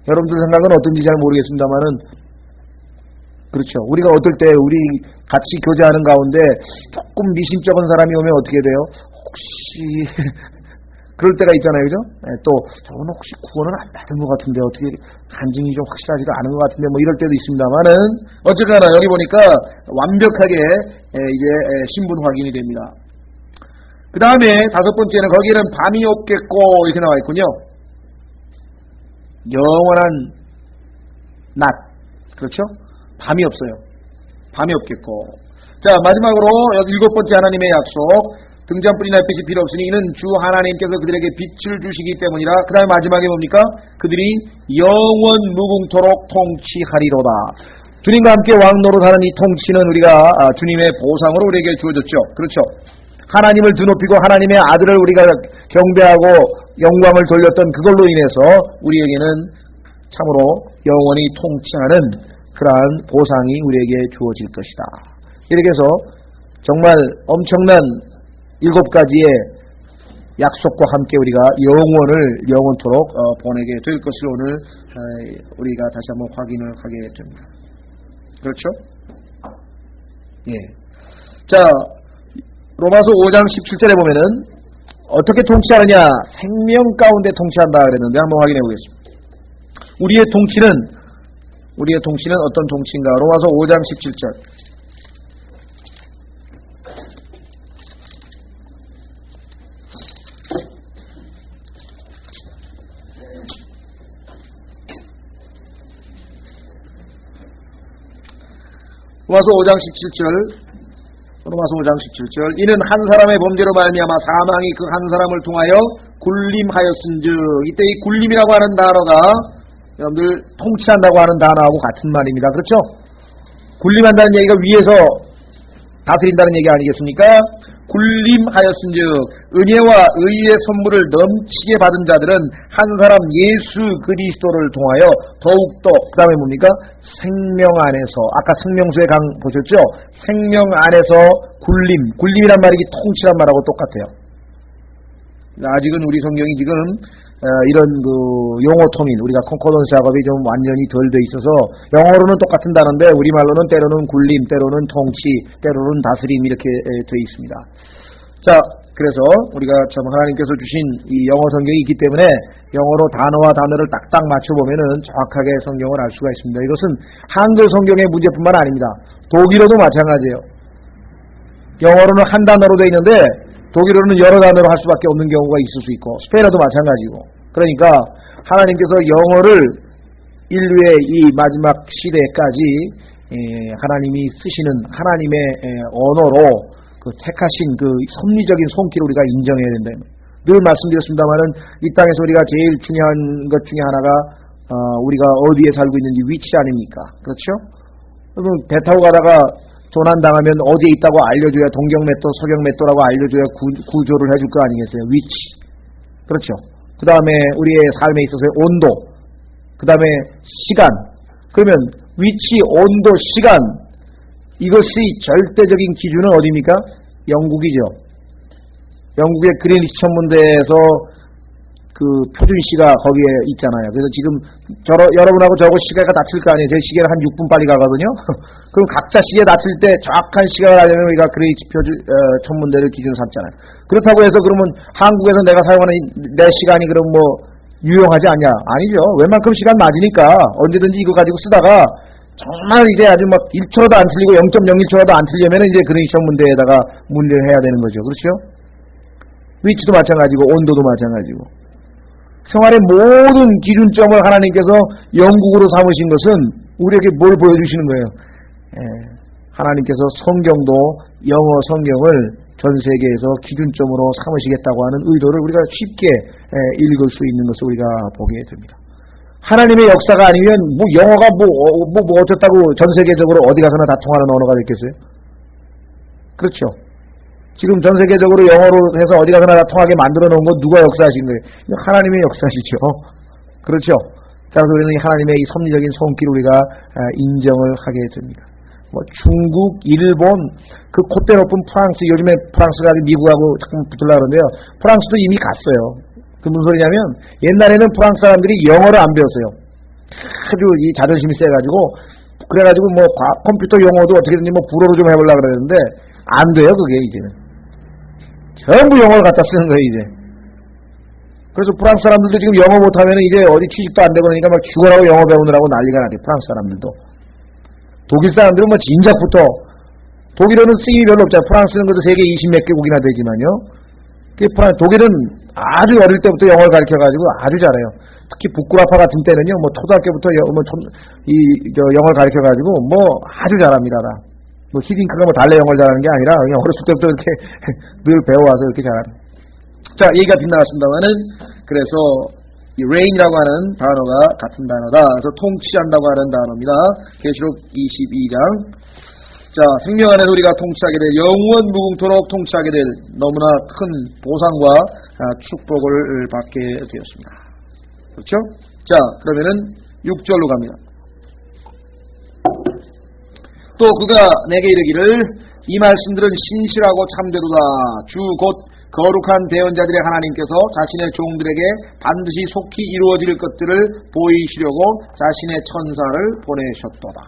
A: 여러분들 생각은 어떤지 잘 모르겠습니다만은 그렇죠. 우리가 어떨 때 우리 같이 교제하는 가운데 조금 미심쩍은 사람이 오면 어떻게 돼요? 혹시 그럴 때가 있잖아요, 그죠? 또 저는 혹시 구원을 안 받은 것 같은데 어떻게 간증이 좀 확실하지가 않은 것 같은데 뭐 이럴 때도 있습니다만은 어쨌거나 여기 보니까 완벽하게 이제 신분 확인이 됩니다. 그 다음에 다섯 번째는 거기에는 밤이 없겠고 이렇게 나와 있군요. 영원한 낮, 그렇죠? 밤이 없어요. 밤이 없겠고. 자, 마지막으로 일곱 번째 하나님의 약속. 등잔불이나 햇빛이 필요 없으니 이는 주 하나님께서 그들에게 빛을 주시기 때문이라. 그 다음에 마지막에 뭡니까? 그들이 영원 무궁토록 통치하리로다. 주님과 함께 왕노릇하는 이 통치는 우리가 주님의 보상으로 우리에게 주어졌죠. 그렇죠? 하나님을 드높이고 하나님의 아들을 우리가 경배하고 영광을 돌렸던 그걸로 인해서 우리에게는 참으로 영원히 통치하는 그러한 보상이 우리에게 주어질 것이다. 이렇게 해서 정말 엄청난 일곱 가지의 약속과 함께 우리가 영원토록 보내게 될 것을 오늘 우리가 다시 한번 확인을 하게 됩니다. 그렇죠? 예. 자, 로마서 5장 17절에 보면은 어떻게 통치하느냐? 생명 가운데 통치한다 그랬는데 한번 확인해 보겠습니다. 우리의 통치는 어떤 통치인가? 로마서 5장 17절. 로마서 5장 17절 이는 한 사람의 범죄로 말미암아 사망이 그 한 사람을 통하여 굴림하였은즉. 이때 이 굴림이라고 하는 단어가 여러분들 통치한다고 하는 단어하고 같은 말입니다. 그렇죠? 굴림한다는 얘기가 위에서 다스린다는 얘기 아니겠습니까? 굴림하였은즉 은혜와 의의 선물을 넘치게 받은 자들은 한 사람 예수 그리스도를 통하여 더욱더 그 다음에 뭡니까? 생명 안에서 아까 생명수의 강 보셨죠? 생명 안에서 굴림이란 말이 통치란 말하고 똑같아요. 아직은 우리 성경이 지금 이런 그 용어 통일 우리가 콘코던스 작업이 좀 완전히 덜 돼 있어서 영어로는 똑같은 단어인데 우리말로는 때로는 굴림, 때로는 통치, 때로는 다스림 이렇게 돼 있습니다. 자, 그래서 우리가 참 하나님께서 주신 이 영어 성경이 있기 때문에 영어로 단어와 단어를 딱딱 맞춰보면은 정확하게 성경을 알 수가 있습니다. 이것은 한글 성경의 문제뿐만 아닙니다. 독일어도 마찬가지예요. 영어로는 한 단어로 돼 있는데 독일어는 여러 단어로 할 수밖에 없는 경우가 있을 수 있고 스페인어도 마찬가지고. 그러니까 하나님께서 영어를 인류의 이 마지막 시대까지 하나님이 쓰시는 하나님의 언어로 그 택하신 그 섭리적인 손길을 우리가 인정해야 된다. 늘 말씀드렸습니다만은 이 땅에서 우리가 제일 중요한 것 중에 하나가 우리가 어디에 살고 있는지 위치 아닙니까? 그렇죠? 그러면 배 타고 가다가 조난당하면 어디에 있다고 알려줘야 동경맷도 서경맷도라고 알려줘야 구조를 해줄 거 아니겠어요? 위치. 그렇죠. 그 다음에 우리의 삶에 있어서의 온도. 그 다음에 시간. 그러면 위치, 온도, 시간. 이것이 절대적인 기준은 어디입니까? 영국이죠. 영국의 그린위치 천문대에서 그 표준시가 거기에 있잖아요. 그래서 지금 여러분하고 저하고 시계가 닥칠 거 아니에요. 제 시계는 한 6분 빨리 가거든요. 그럼 각자 시계 닥칠 때 정확한 시간을 알려면 우리가 그린위치 천문대를 기준으로 삼잖아요. 그렇다고 해서 그러면 한국에서 내가 사용하는 내 시간이 그럼 뭐 유용하지 않냐? 아니죠. 웬만큼 시간 맞으니까 언제든지 이거 가지고 쓰다가 정말 이제 아주 막 1초라도 안 틀리고 0.01초라도 안 틀리면 이제 그린위치 천문대에다가 문제를 해야 되는 거죠. 그렇죠? 위치도 마찬가지고 온도도 마찬가지고. 생활의 모든 기준점을 하나님께서 영국으로 삼으신 것은 우리에게 뭘 보여주시는 거예요? 하나님께서 성경도 영어 성경을 전 세계에서 기준점으로 삼으시겠다고 하는 의도를 우리가 쉽게 읽을 수 있는 것을 우리가 보게 됩니다. 하나님의 역사가 아니면 뭐 영어가 뭐 어쩌다고 전 세계적으로 어디 가서나 다 통하는 언어가 됐겠어요? 그렇죠. 지금 전 세계적으로 영어로 해서 어디 가서나 다 통하게 만들어 놓은 건 누가 역사하신 거예요? 하나님의 역사시죠. 그렇죠? 따라서 우리는 하나님의 이 섭리적인 손길을 우리가 인정을 하게 됩니다. 뭐 중국, 일본, 그 콧대 높은 프랑스, 요즘에 프랑스가 미국하고 자꾸 붙으려고 그러는데요. 프랑스도 이미 갔어요. 그 무슨 소리냐면 옛날에는 프랑스 사람들이 영어를 안 배웠어요. 아주 이 자존심이 세가지고 그래가지고 뭐 컴퓨터 용어도 어떻게든지 뭐 불어로 좀 해보려고 그랬는데 안 돼요. 그게 이제는 전부 영어를 갖다 쓰는 거예요 이제. 그래서 프랑스 사람들도 지금 영어 못하면 이제 어디 취직도 안 되고 그러니까 막 죽어라고 영어 배우느라고 난리가 나죠. 프랑스 사람들도. 독일 사람들은 뭐 진작부터 독일어는 쓰임이 별로 없잖아요. 프랑스는 그래도 세계 20몇 개국이나 되지만요. 독일은 아주 어릴 때부터 영어를 가르쳐가지고 아주 잘해요. 특히 북구라파 같은 때는요, 뭐 초등학교부터 영어를 가르쳐가지고 뭐 아주 잘합니다. 뭐 히딩크가 뭐 달래 영어를 잘하는 게 아니라 그냥 어렸을 때부터 이렇게 늘 배워와서 이렇게 잘하는. 자, 얘기가 빗나갔습니다만은 그래서 이 reign이라고 하는 단어가 같은 단어다. 그래서 통치한다고 하는 단어입니다. 계시록 22장. 자, 생명 안에서 우리가 통치하게 될, 영원 무궁토록 통치하게 될 너무나 큰 보상과 축복을 받게 되었습니다. 그렇죠? 자, 그러면은 6절로 갑니다. 또 그가 내게 이르기를 이 말씀들은 신실하고 참되도다. 주 곧 거룩한 대언자들의 하나님께서 자신의 종들에게 반드시 속히 이루어질 것들을 보이시려고 자신의 천사를 보내셨도다.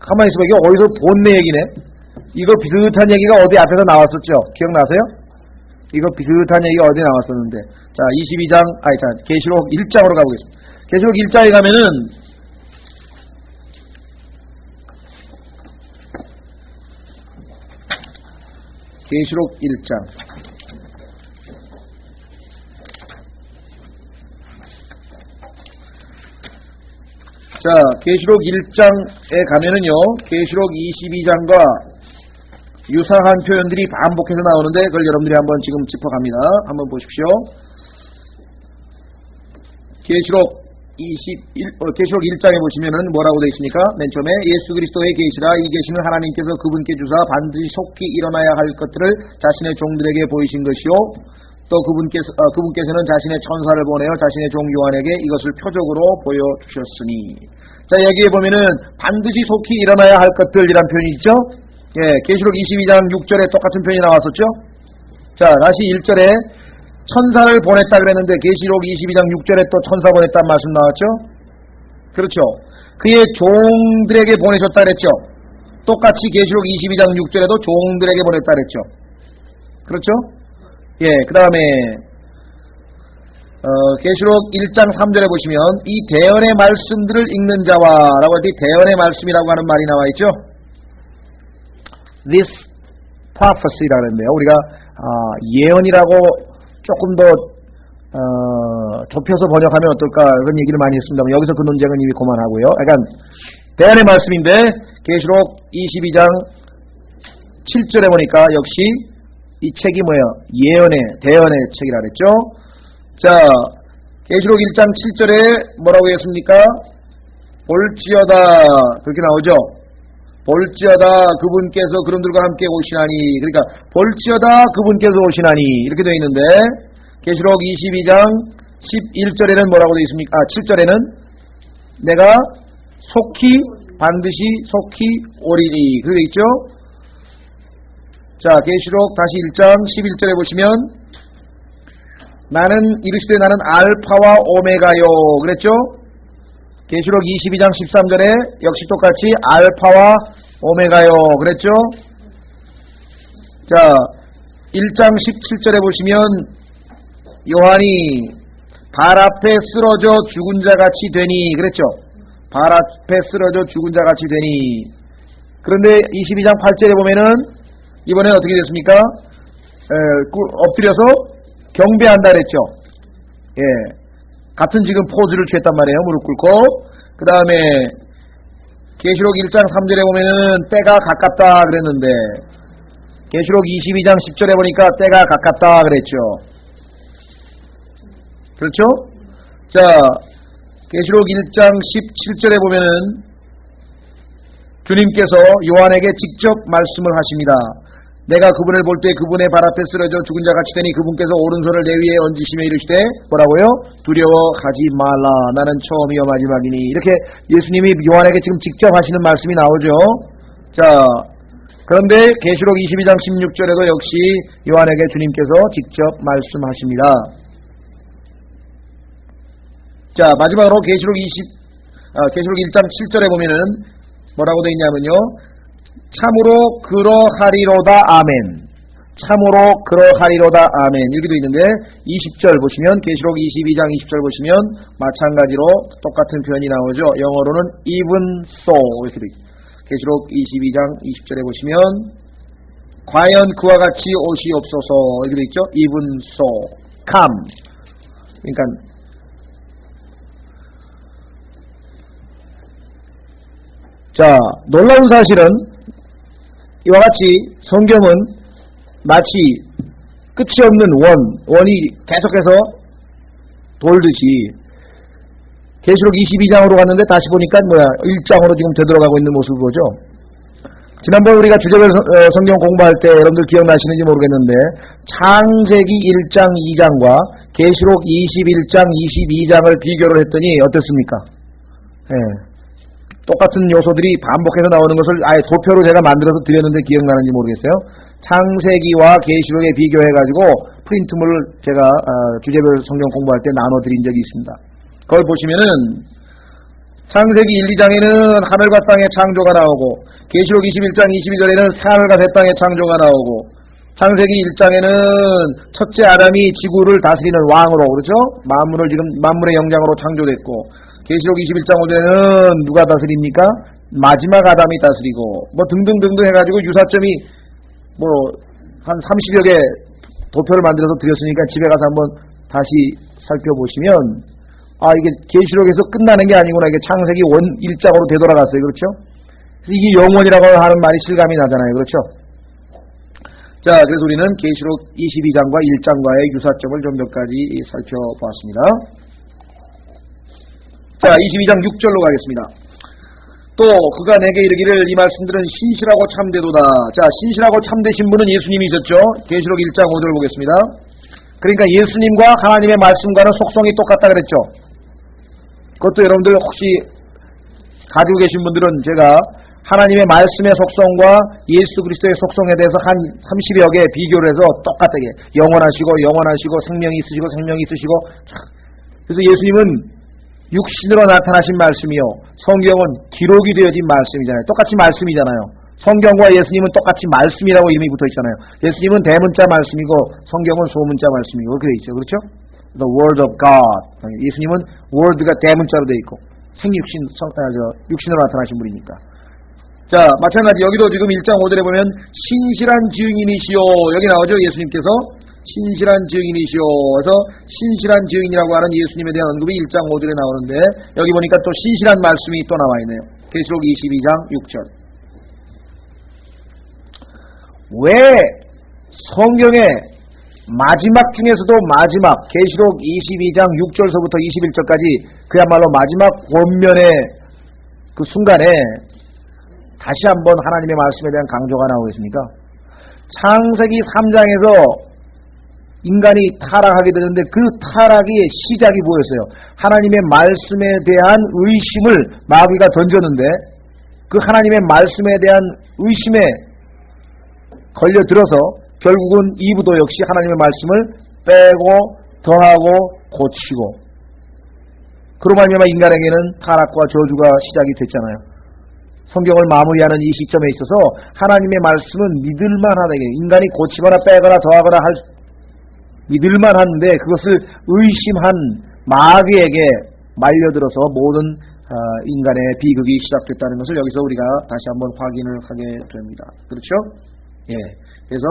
A: 가만히 있어봐. 이게 어디서 본 내 얘기네. 이거 비슷한 얘기가 어디 앞에서 나왔었죠? 기억나세요? 이거 비슷한 얘기가 어디 나왔었는데. 자, 22장, 계시록 1장으로 가보겠습니다. 계시록 1장에 가면은 계시록 1장. 자, 계시록 1장에 가면은요, 계시록 22장과 유사한 표현들이 반복해서 나오는데, 그걸 여러분들이 한번 지금 짚어갑니다. 한번 보십시오. 계시록 1장에 보시면은 뭐라고 되어 있습니까? 맨 처음에 예수 그리스도의 계시라 이 계시는 하나님께서 그분께 주사 반드시 속히 일어나야 할 것들을 자신의 종들에게 보이신 것이요. 또 그분께서는 자신의 천사를 보내어 자신의 종 요한에게 이것을 표적으로 보여주셨으니. 자, 여기에 보면은 반드시 속히 일어나야 할 것들이란 표현이 있죠. 예, 계시록 22장 6절에 똑같은 표현이 나왔었죠. 자, 다시 1절에 천사를 보냈다 그랬는데 계시록 22장 6절에 또 천사 보냈다는 말씀 나왔죠. 그렇죠. 그의 종들에게 보내셨다 그랬죠. 똑같이 계시록 22장 6절에도 종들에게 보냈다 그랬죠. 그렇죠. 예, 그 다음에 계시록 1장 3절에 보시면 이 대언의 말씀들을 읽는 자와 라고 할 때 대언의 말씀이라고 하는 말이 나와 있죠. This prophecy라는데요. 우리가 예언이라고 조금 더 좁혀서 번역하면 어떨까 그런 얘기를 많이 했습니다만 여기서 그 논쟁은 이미 그만하고요. 약간 대언의 말씀인데 계시록 22장 7절에 보니까 역시 이 책이 뭐예요? 대언의 책이라 그랬죠. 자, 계시록 1장 7절에 뭐라고 했습니까? 볼지어다 그렇게 나오죠. 볼지어다 그분께서 그분들과 함께 오시나니. 그러니까 볼지어다 그분께서 오시나니 이렇게 되어 있는데 계시록 22장 11절에는 뭐라고 되어 있습니까? 7절에는 내가 반드시 속히 오리니 그렇게 되어 있죠. 자, 계시록 다시 1장 11절에 보시면 이르시되 나는 알파와 오메가요 그랬죠. 계시록 22장 13절에 역시 똑같이 알파와 오메가요 그랬죠. 자, 1장 17절에 보시면 요한이 발 앞에 쓰러져 죽은 자 같이 되니 그랬죠. 발 앞에 쓰러져 죽은 자 같이 되니. 그런데 22장 8절에 보면은 이번엔 어떻게 됐습니까? 엎드려서 경배한다 그랬죠. 예. 같은 지금 포즈를 취했단 말이에요. 무릎 꿇고. 그 다음에 계시록 1장 3절에 보면은 때가 가깝다 그랬는데 계시록 22장 10절에 보니까 때가 가깝다 그랬죠. 그렇죠? 자, 계시록 1장 17절에 보면은 주님께서 요한에게 직접 말씀을 하십니다. 내가 그분을 볼 때 그분의 발 앞에 쓰러져 죽은 자 같이 되니 그분께서 오른손을 내 위에 얹으시며 이르시되 뭐라고요? 두려워하지 말라 나는 처음이요 마지막이니. 이렇게 예수님이 요한에게 지금 직접 하시는 말씀이 나오죠. 자, 그런데 계시록 22장 16절에도 역시 요한에게 주님께서 직접 말씀하십니다. 자, 마지막으로 계시록 1장 7절에 보면은 뭐라고 되어 있냐면요. 참으로 그러하리로다 아멘. 참으로 그러하리로다 아멘. 이렇게 되어 있는데 20절 보시면 계시록 22장 20절 보시면 마찬가지로 똑같은 표현이 나오죠. 영어로는 even so 이렇게 되어 있습니다. 계시록 22장 20절에 보시면 과연 그와 같이 오시옵소서 이렇게 되어 있죠. even so come. 그러니까 자, 놀라운 사실은 이와 같이 성경은 마치 끝이 없는 원이 계속해서 돌듯이 계시록 22장으로 갔는데 다시 보니까 1장으로 지금 되돌아가고 있는 모습을 보죠. 지난번 우리가 주제별 성경 공부할 때 여러분들 기억나시는지 모르겠는데 창세기 1장 2장과 계시록 21장 22장을 비교를 했더니 어땠습니까? 예. 똑같은 요소들이 반복해서 나오는 것을 아예 도표로 제가 만들어서 드렸는데 기억나는지 모르겠어요. 창세기와 계시록에 비교해가지고 프린트물을 제가 주제별 성경 공부할 때 나눠드린 적이 있습니다. 그걸 보시면은 창세기 1, 2장에는 하늘과 땅의 창조가 나오고 계시록 21장 22절에는 새하늘과 새 땅의 창조가 나오고 창세기 1장에는 첫째 아담이 지구를 다스리는 왕으로 그렇죠? 만물의 영장으로 창조됐고 계시록 21장 5절에는 누가 다스립니까? 마지막 아담이 다스리고 뭐 등등등등 해가지고 유사점이 뭐 한 30여 개 도표를 만들어서 드렸으니까 집에 가서 한번 다시 살펴보시면 이게 계시록에서 끝나는 게 아니구나. 이게 창세기 1장으로 되돌아갔어요. 그렇죠? 그래서 이게 영원이라고 하는 말이 실감이 나잖아요. 그렇죠? 자, 그래서 우리는 계시록 22장과 1장과의 유사점을 좀 몇 가지 살펴보았습니다. 자, 22장 6절로 가겠습니다. 또 그가 내게 이르기를 이 말씀들은 신실하고 참되도다. 자, 신실하고 참되신 분은 예수님이셨죠. 계시록 1장 5절 보겠습니다. 그러니까 예수님과 하나님의 말씀과는 속성이 똑같다 그랬죠. 그것도 여러분들 혹시 가지고 계신 분들은 제가 하나님의 말씀의 속성과 예수 그리스도의 속성에 대해서 한 30여 개 비교를 해서 똑같게 영원하시고 생명이 있으시고 그래서 예수님은 육신으로 나타나신 말씀이요 성경은 기록이 되어진 말씀이잖아요. 똑같이 말씀이잖아요. 성경과 예수님은 똑같이 말씀이라고 이름이 붙어있잖아요. 예수님은 대문자 말씀이고 성경은 소문자 말씀이고 그렇게 있죠. 그렇죠? The Word of God. 예수님은 Word가 대문자로 되어 있고 육신으로 나타나신 분이니까. 자, 마찬가지 여기도 지금 1장 5절에 보면 신실한 증인이시요 여기 나오죠. 예수님께서 신실한 증인이시오. 그래서 신실한 증인이라고 하는 예수님에 대한 언급이 1장 5절에 나오는데 여기 보니까 또 신실한 말씀이 또 나와 있네요. 계시록 22장 6절. 왜 성경의 마지막 중에서도 마지막 계시록 22장 6절서부터 21절까지 그야말로 마지막 권면의 그 순간에 다시 한번 하나님의 말씀에 대한 강조가 나오고 있습니까? 창세기 3장에서 인간이 타락하게 되는데 그 타락의 시작이 뭐였어요? 하나님의 말씀에 대한 의심을 마귀가 던졌는데 그 하나님의 말씀에 대한 의심에 걸려들어서 결국은 이브도 역시 하나님의 말씀을 빼고 더하고 고치고 그로 말미암아 인간에게는 타락과 저주가 시작이 됐잖아요. 성경을 마무리하는 이 시점에 있어서 하나님의 말씀은 믿을만하다. 인간이 고치거나 빼거나 더하거나 믿을만 한데 그것을 의심한 마귀에게 말려들어서 모든 인간의 비극이 시작됐다는 것을 여기서 우리가 다시 한번 확인을 하게 됩니다. 그렇죠? 예. 그래서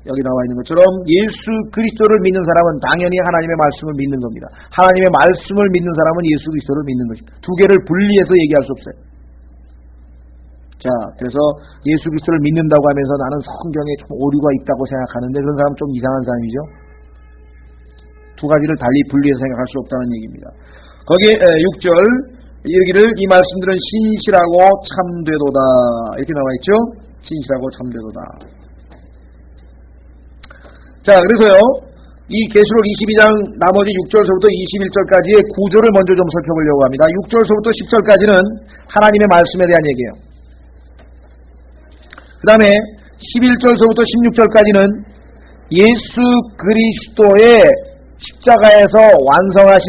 A: 여기 나와 있는 것처럼 예수 그리스도를 믿는 사람은 당연히 하나님의 말씀을 믿는 겁니다. 하나님의 말씀을 믿는 사람은 예수 그리스도를 믿는 것입니다. 두 개를 분리해서 얘기할 수 없어요. 자, 그래서 예수 그리스도를 믿는다고 하면서 나는 성경에 좀 오류가 있다고 생각하는데 그런 사람은 좀 이상한 사람이죠. 두 가지를 달리 분리해서 생각할 수 없다는 얘기입니다. 거기에 6절 이르기를 이 말씀들은 신실하고 참되도다 이렇게 나와 있죠. 신실하고 참되도다. 자, 그래서요, 이 계시록 22장 나머지 6절서부터 21절까지의 구조를 먼저 좀 살펴보려고 합니다. 6절서부터 10절까지는 하나님의 말씀에 대한 얘기예요. 그 다음에 11절서부터 16절까지는 예수 그리스도의 십자가에서 완성하신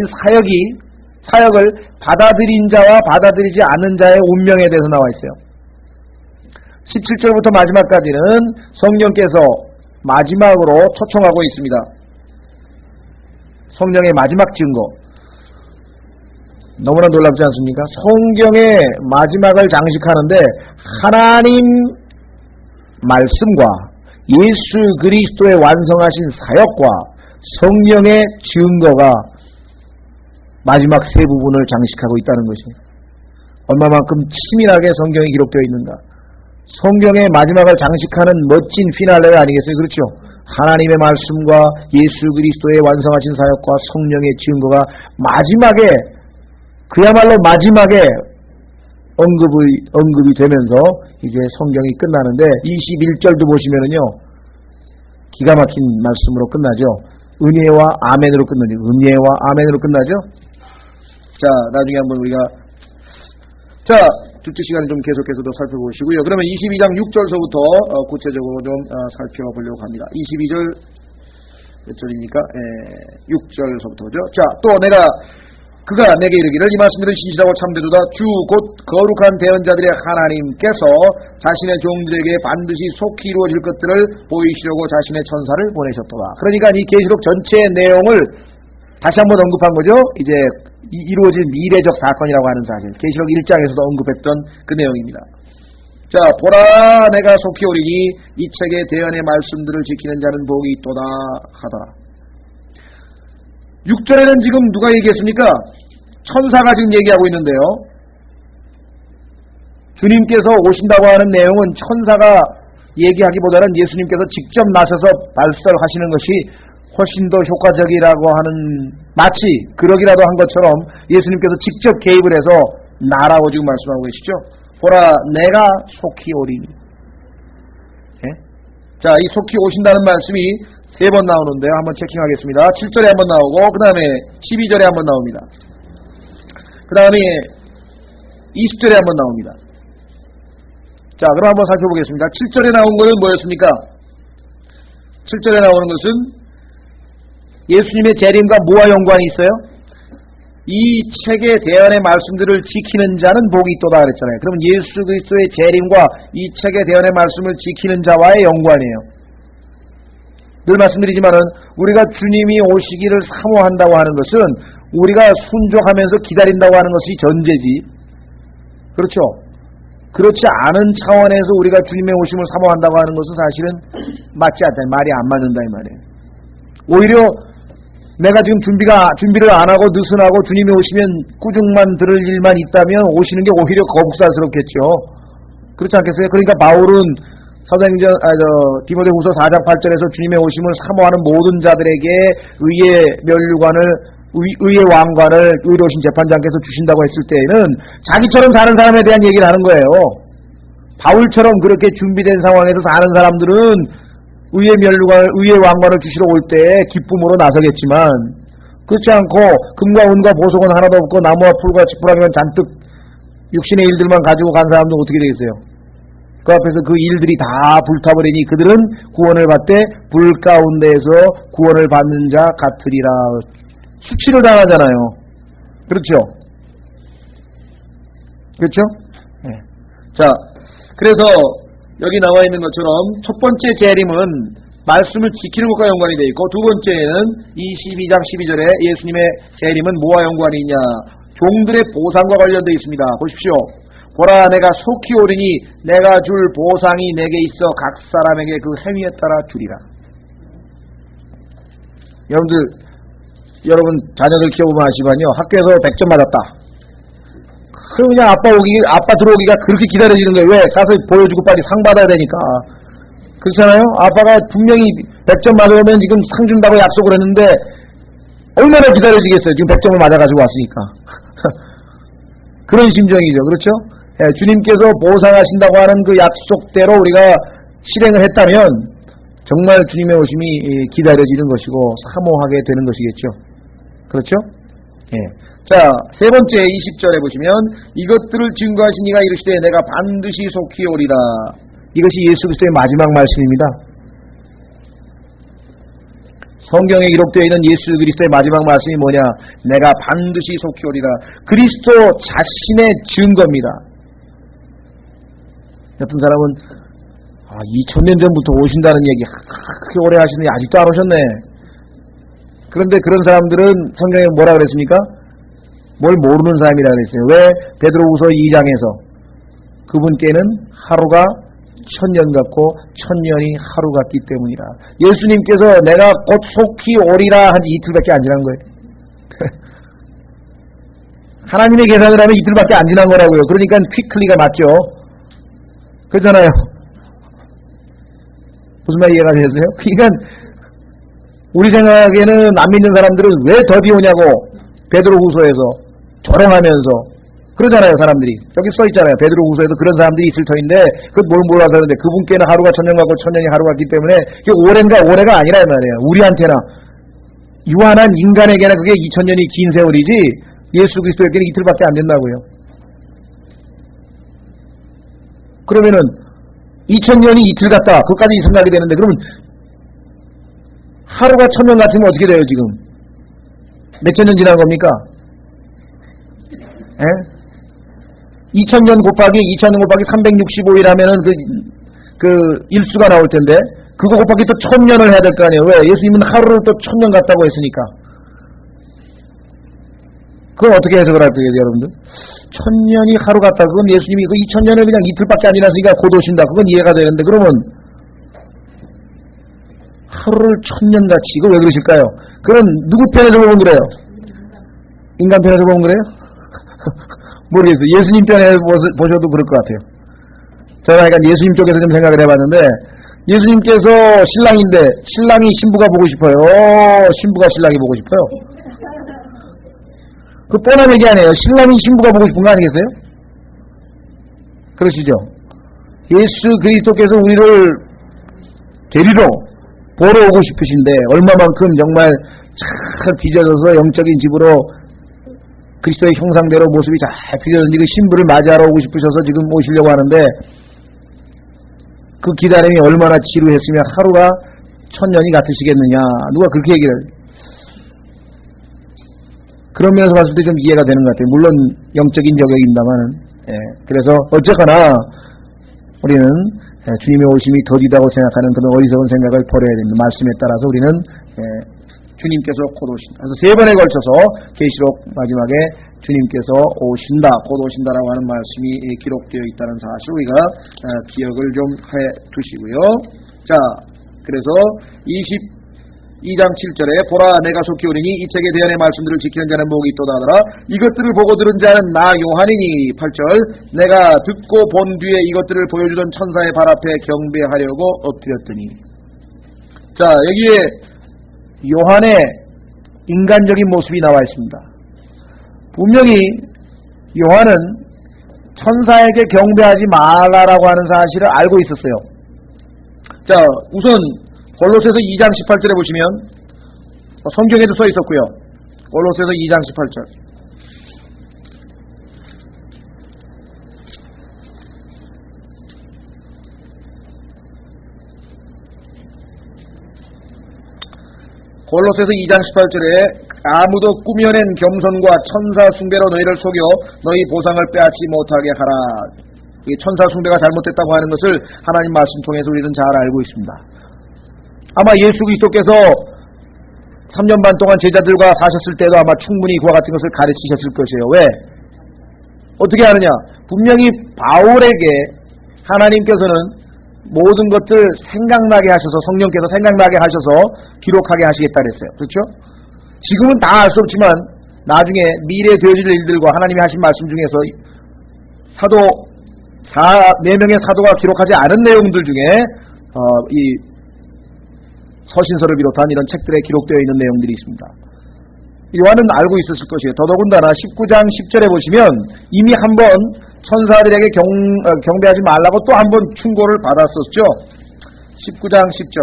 A: 사역을 받아들인 자와 받아들이지 않는 자의 운명에 대해서 나와 있어요. 17절부터 마지막까지는 성령께서 마지막으로 초청하고 있습니다. 성령의 마지막 증거. 너무나 놀랍지 않습니까? 성경의 마지막을 장식하는데 하나님 말씀과 예수 그리스도의 완성하신 사역과 성령의 증거가 마지막 세 부분을 장식하고 있다는 것이에요. 얼마만큼 치밀하게 성경이 기록되어 있는가. 성경의 마지막을 장식하는 멋진 피날레가 아니겠어요? 그렇죠? 하나님의 말씀과 예수 그리스도의 완성하신 사역과 성령의 증거가 마지막에, 그야말로 마지막에 언급이 되면서 이제 성경이 끝나는데 21절도 보시면은요, 기가 막힌 말씀으로 끝나죠. 은혜와 아멘으로 끝나죠. 은혜와 아멘으로 끝나죠. 자, 나중에 한번 우리가, 자, 둘째 시간에 좀 계속해서 더 살펴보시고요. 그러면 22장 6절서부터 구체적으로 좀 살펴보려고 합니다. 22절 몇 절입니까? 6절서부터죠. 자, 또 그가 내게 이르기를 이 말씀들은 신실하고 참되도다. 주 곧 거룩한 대언자들의 하나님께서 자신의 종들에게 반드시 속히 이루어질 것들을 보이시려고 자신의 천사를 보내셨도다. 그러니까 이 계시록 전체의 내용을 다시 한번 언급한 거죠. 이제 이루어질 미래적 사건이라고 하는 사실. 계시록 1장에서도 언급했던 그 내용입니다. 자, 보라 내가 속히 오리니 이 책의 대언의 말씀들을 지키는 자는 복이 있도다 하더라. 6절에는 지금 누가 얘기했습니까? 천사가 지금 얘기하고 있는데요. 주님께서 오신다고 하는 내용은 천사가 얘기하기보다는 예수님께서 직접 나서서 발설하시는 것이 훨씬 더 효과적이라고 하는, 마치 그러기라도 한 것처럼 예수님께서 직접 개입을 해서 나라고 지금 말씀하고 계시죠. 보라 내가 속히 오리니. 예? 자, 이 속히 오신다는 말씀이 세 번 나오는데요. 한번 체킹하겠습니다. 7절에 한번 나오고 그 다음에 12절에 한번 나옵니다. 그 다음에 20절에 한번 나옵니다. 자, 그럼 한번 살펴보겠습니다. 7절에 나온 것은 뭐였습니까? 7절에 나오는 것은 예수님의 재림과 뭐와 연관이 있어요? 이 책의 대언의 말씀들을 지키는 자는 복이 있도다 그랬잖아요. 그럼 예수 그리스도의 재림과 이 책의 대언의 말씀을 지키는 자와의 연관이에요. 늘 말씀드리지만은 우리가 주님이 오시기를 사모한다고 하는 것은 우리가 순종하면서 기다린다고 하는 것이 전제지. 그렇죠? 그렇지 않은 차원에서 우리가 주님의 오심을 사모한다고 하는 것은 사실은 맞지 않다. 말이 안 맞는다 이 말이에요. 오히려 내가 지금 준비를 안 하고 느슨하고 주님이 오시면 꾸중만 들을 일만 있다면 오시는 게 오히려 거북살스럽겠죠. 그렇지 않겠어요? 그러니까 바울은 디모데후서 4장 8절에서 주님의 오심을 사모하는 모든 자들에게 의의 왕관을 의로우신 재판장께서 주신다고 했을 때에는 자기처럼 사는 사람에 대한 얘기를 하는 거예요. 바울처럼 그렇게 준비된 상황에서 사는 사람들은 의의 왕관을 주시러 올 때 기쁨으로 나서겠지만, 그렇지 않고 금과 은과 보석은 하나도 없고 나무와 풀과 지푸라기만 잔뜩 육신의 일들만 가지고 간 사람들은 어떻게 되겠어요? 그 앞에서 그 일들이 다 불타버리니 그들은 구원을 받되 불 가운데에서 구원을 받는 자 같으리라. 수치를 당하잖아요. 그렇죠? 그렇죠? 네. 자, 그래서 여기 나와 있는 것처럼 첫 번째 재림은 말씀을 지키는 것과 연관이 되어 있고, 두 번째는 22장 12절에 예수님의 재림은 뭐와 연관이 있냐? 종들의 보상과 관련되어 있습니다. 보십시오. 보라 내가 속히 오리니 내가 줄 보상이 내게 있어 각 사람에게 그 행위에 따라 주리라. 여러분 자녀들 키워보면 아시거든요. 학교에서 100점 맞았다. 그냥 아빠 들어오기가 그렇게 기다려지는 거예요. 왜? 가서 보여주고 빨리 상 받아야 되니까. 그렇잖아요? 아빠가 분명히 100점 맞으면 지금 상 준다고 약속을 했는데 얼마나 기다려지겠어요. 지금 100점을 맞아가지고 왔으니까. 그런 심정이죠. 그렇죠? 예, 주님께서 보상하신다고 하는 그 약속대로 우리가 실행을 했다면 정말 주님의 오심이 기다려지는 것이고 사모하게 되는 것이겠죠. 그렇죠? 예. 자, 세 번째 20절에 보시면 이것들을 증거하신 이가 이르시되 내가 반드시 속히 오리라. 이것이 예수 그리스도의 마지막 말씀입니다. 성경에 기록되어 있는 예수 그리스도의 마지막 말씀이 뭐냐? 내가 반드시 속히 오리라. 그리스도 자신의 증거입니다. 어떤 사람은 2000년 전부터 오신다는 얘기 그렇게 오래 하시더니 아직도 안 오셨네. 그런데 그런 사람들은 성경에 뭐라 그랬습니까? 뭘 모르는 사람이라 그랬어요. 왜? 베드로후서 2장에서 그분께는 하루가 1000년 같고 1000년이 하루 같기 때문이라. 예수님께서 내가 곧 속히 오리라 한 이틀밖에 안 지난 거예요. 하나님의 계산을 하면 이틀밖에 안 지난 거라고요. 그러니까 퀵클리가 맞죠. 그렇잖아요. 무슨 말 이해가 되세요? 그러니까 우리 생각에는 안 믿는 사람들은 왜 더디 오냐고 베드로후서에서 조롱하면서 그러잖아요. 사람들이 여기 써 있잖아요. 베드로후서에도 그런 사람들이 있을 터인데 그것 뭘 몰라서 그러는데 그분께는 하루가 1000년 같고 1000년이 하루 같기 때문에 그게 올해가 아니라 말이에요. 우리한테나 유한한 인간에게는 그게 2000년이 긴 세월이지 예수 그리스도에게는 이틀밖에 안 된다고요. 그러면은 2000년이 이틀 같다. 그것까지 생각이 되는데 그러면 하루가 1000년 같으면 어떻게 돼요 지금? 몇천 년 지난 겁니까? 2000년 곱하기 365일 하면은 그 일수가 나올 텐데 그거 곱하기 또 1000년을 해야 될 거 아니에요. 왜? 예수님은 하루를 또 1000년 같다고 했으니까. 그건 어떻게 해석을 할 거예요, 여러분들? 1000년이 하루 같다. 그건 예수님이 그 2000년을 그냥 이틀밖에 안 지났으니까 곧 오신다. 그건 이해가 되는데 그러면 하루를 1000년 같이 이거 왜 그러실까요? 그건 누구 편에서 보면 그래요? 인간 편에서 보면 그래요? 모르겠어요. 예수님 편에서 보셔도 그럴 것 같아요. 제가 약간 예수님 쪽에서 좀 생각을 해봤는데 예수님께서 신랑인데 신랑이 신부가 보고 싶어요. 신부가 신랑이 보고 싶어요. 그 뻔한 얘기 아니에요. 신랑이 신부가 보고 싶은 거 아니겠어요? 그러시죠? 예수 그리스도께서 우리를 데리러 보러 오고 싶으신데 얼마만큼 정말 잘 빚어져서 영적인 집으로 그리스도의 형상대로 모습이 잘 빚어졌는지 그 신부를 맞이하러 오고 싶으셔서 지금 오시려고 하는데 그 기다림이 얼마나 지루했으면 하루가 1000년이 같으시겠느냐. 누가 그렇게 얘기를 해요. 그런 면에서 봤을 때 좀 이해가 되는 것 같아요. 물론 영적인 저격입니다만은. 그래서 어쨌거나 우리는 주님의 오심이 더디다고 생각하는 그런 어리석은 생각을 버려야 됩니다. 말씀에 따라서 우리는 주님께서 곧 오신다. 그래서 세 번에 걸쳐서 계시록 마지막에 주님께서 오신다, 곧 오신다라고 하는 말씀이 기록되어 있다는 사실 우리가 기억을 좀 해 두시고요. 자, 그래서 22장 7절에 보라 내가 속히 오리니 이 책에 대한 말씀들을 지키는 자는 복이 있도다 하더라. 이것들을 보고 들은 자는 나 요한이니. 8절 내가 듣고 본 뒤에 이것들을 보여주던 천사의 발 앞에 경배하려고 엎드렸더니. 자, 여기에 요한의 인간적인 모습이 나와 있습니다. 분명히 요한은 천사에게 경배하지 말라라고 하는 사실을 알고 있었어요. 자, 우선 골로새서 2장 18절에 보시면 성경에도 써 있었고요. 골로새서 2장 18절. 골로새서 2장 18절에 아무도 꾸며낸 겸손과 천사 숭배로 너희를 속여 너희 보상을 빼앗지 못하게 하라. 이 천사 숭배가 잘못됐다고 하는 것을 하나님 말씀 통해서 우리는 잘 알고 있습니다. 아마 예수 그리스도께서 3년 반 동안 제자들과 사셨을 때도 아마 충분히 그와 같은 것을 가르치셨을 것이에요. 왜? 어떻게 하느냐? 분명히 바울에게 하나님께서는 모든 것들 생각나게 하셔서 성령께서 생각나게 하셔서 기록하게 하시겠다 그랬어요. 그렇죠? 지금은 다 알 수 없지만 나중에 미래에 되어질 일들과 하나님이 하신 말씀 중에서 사도 4명의 사도가 기록하지 않은 내용들 중에 이 서신서를 비롯한 이런 책들에 기록되어 있는 내용들이 있습니다. 요한은 알고 있었을 것이에요. 더더군다나 19장 10절에 보시면 이미 한번 천사들에게 경배하지 말라고 또 한 번 충고를 받았었죠. 19장 10절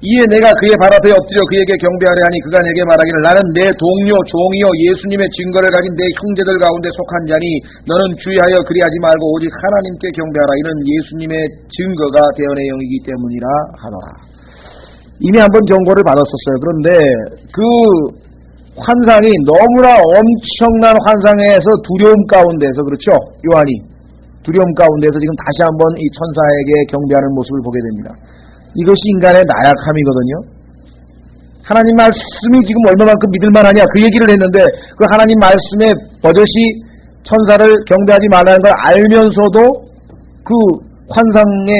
A: 이에 내가 그의 발 앞에 엎드려 그에게 경배하려 하니 그가 내게 말하기를 나는 내 동료 종이요 예수님의 증거를 가진 내 형제들 가운데 속한 자니 너는 주의하여 그리하지 말고 오직 하나님께 경배하라. 이는 예수님의 증거가 대언의 영이기 때문이라 하노라. 이미 한번 경고를 받았었어요. 그런데 그 환상이 너무나 엄청난 환상에서 두려움 가운데서, 그렇죠? 요한이 두려움 가운데서 지금 다시 한번 이 천사에게 경배하는 모습을 보게 됩니다. 이것이 인간의 나약함이거든요. 하나님 말씀이 지금 얼마만큼 믿을만하냐 그 얘기를 했는데 그 하나님 말씀에 버젓이 천사를 경배하지 말라는 걸 알면서도 그 환상의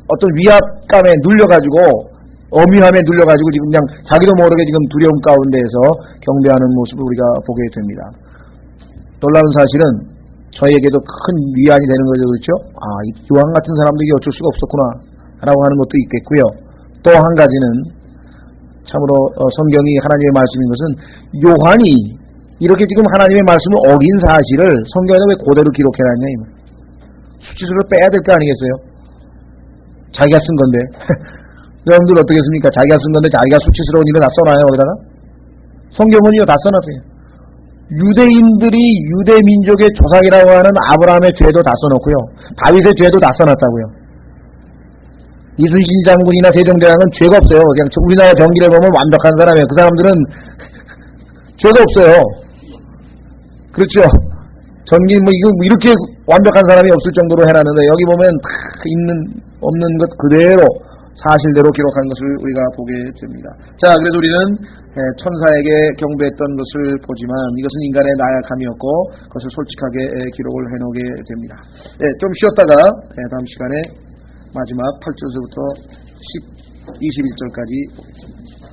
A: 어떤 위압감에 눌려가지고 어미함에 눌려가지고 지금 그냥 자기도 모르게 지금 두려움 가운데에서 경배하는 모습을 우리가 보게 됩니다. 놀라운 사실은 저에게도 큰 위안이 되는 거죠. 그렇죠? 이 요한 같은 사람들이 어쩔 수가 없었구나 라고 하는 것도 있겠고요. 또 한 가지는 참으로 성경이 하나님의 말씀인 것은 요한이 이렇게 지금 하나님의 말씀을 어긴 사실을 성경에는 왜 그대로 기록해놨냐 수치스러워 빼야 될 거 아니겠어요? 자기가 쓴 건데 여러분들 어떻겠습니까? 자기가 쓴 건데 자기가 수치스러운 일을 다 써놔요 거기다가? 성경은요 다 써놨어요. 유대인들이 유대 민족의 조상이라고 하는 아브라함의 죄도 다 써놓고요 다윗의 죄도 다 써놨다고요. 이순신 장군이나 세종대왕은 죄가 없어요. 그냥 우리나라 경기를 보면 완벽한 사람이에요. 그 사람들은 죄가 없어요. 그렇죠? 전기 이렇게 완벽한 사람이 없을 정도로 해놨는데 여기 보면 다 있는 없는 것 그대로 사실대로 기록한 것을 우리가 보게 됩니다. 자, 그래서 우리는 천사에게 경배했던 것을 보지만 이것은 인간의 나약함이었고 그것을 솔직하게 기록을 해놓게 됩니다. 좀 쉬었다가 다음 시간에 마지막 8절서부터 21절까지 보겠습니다.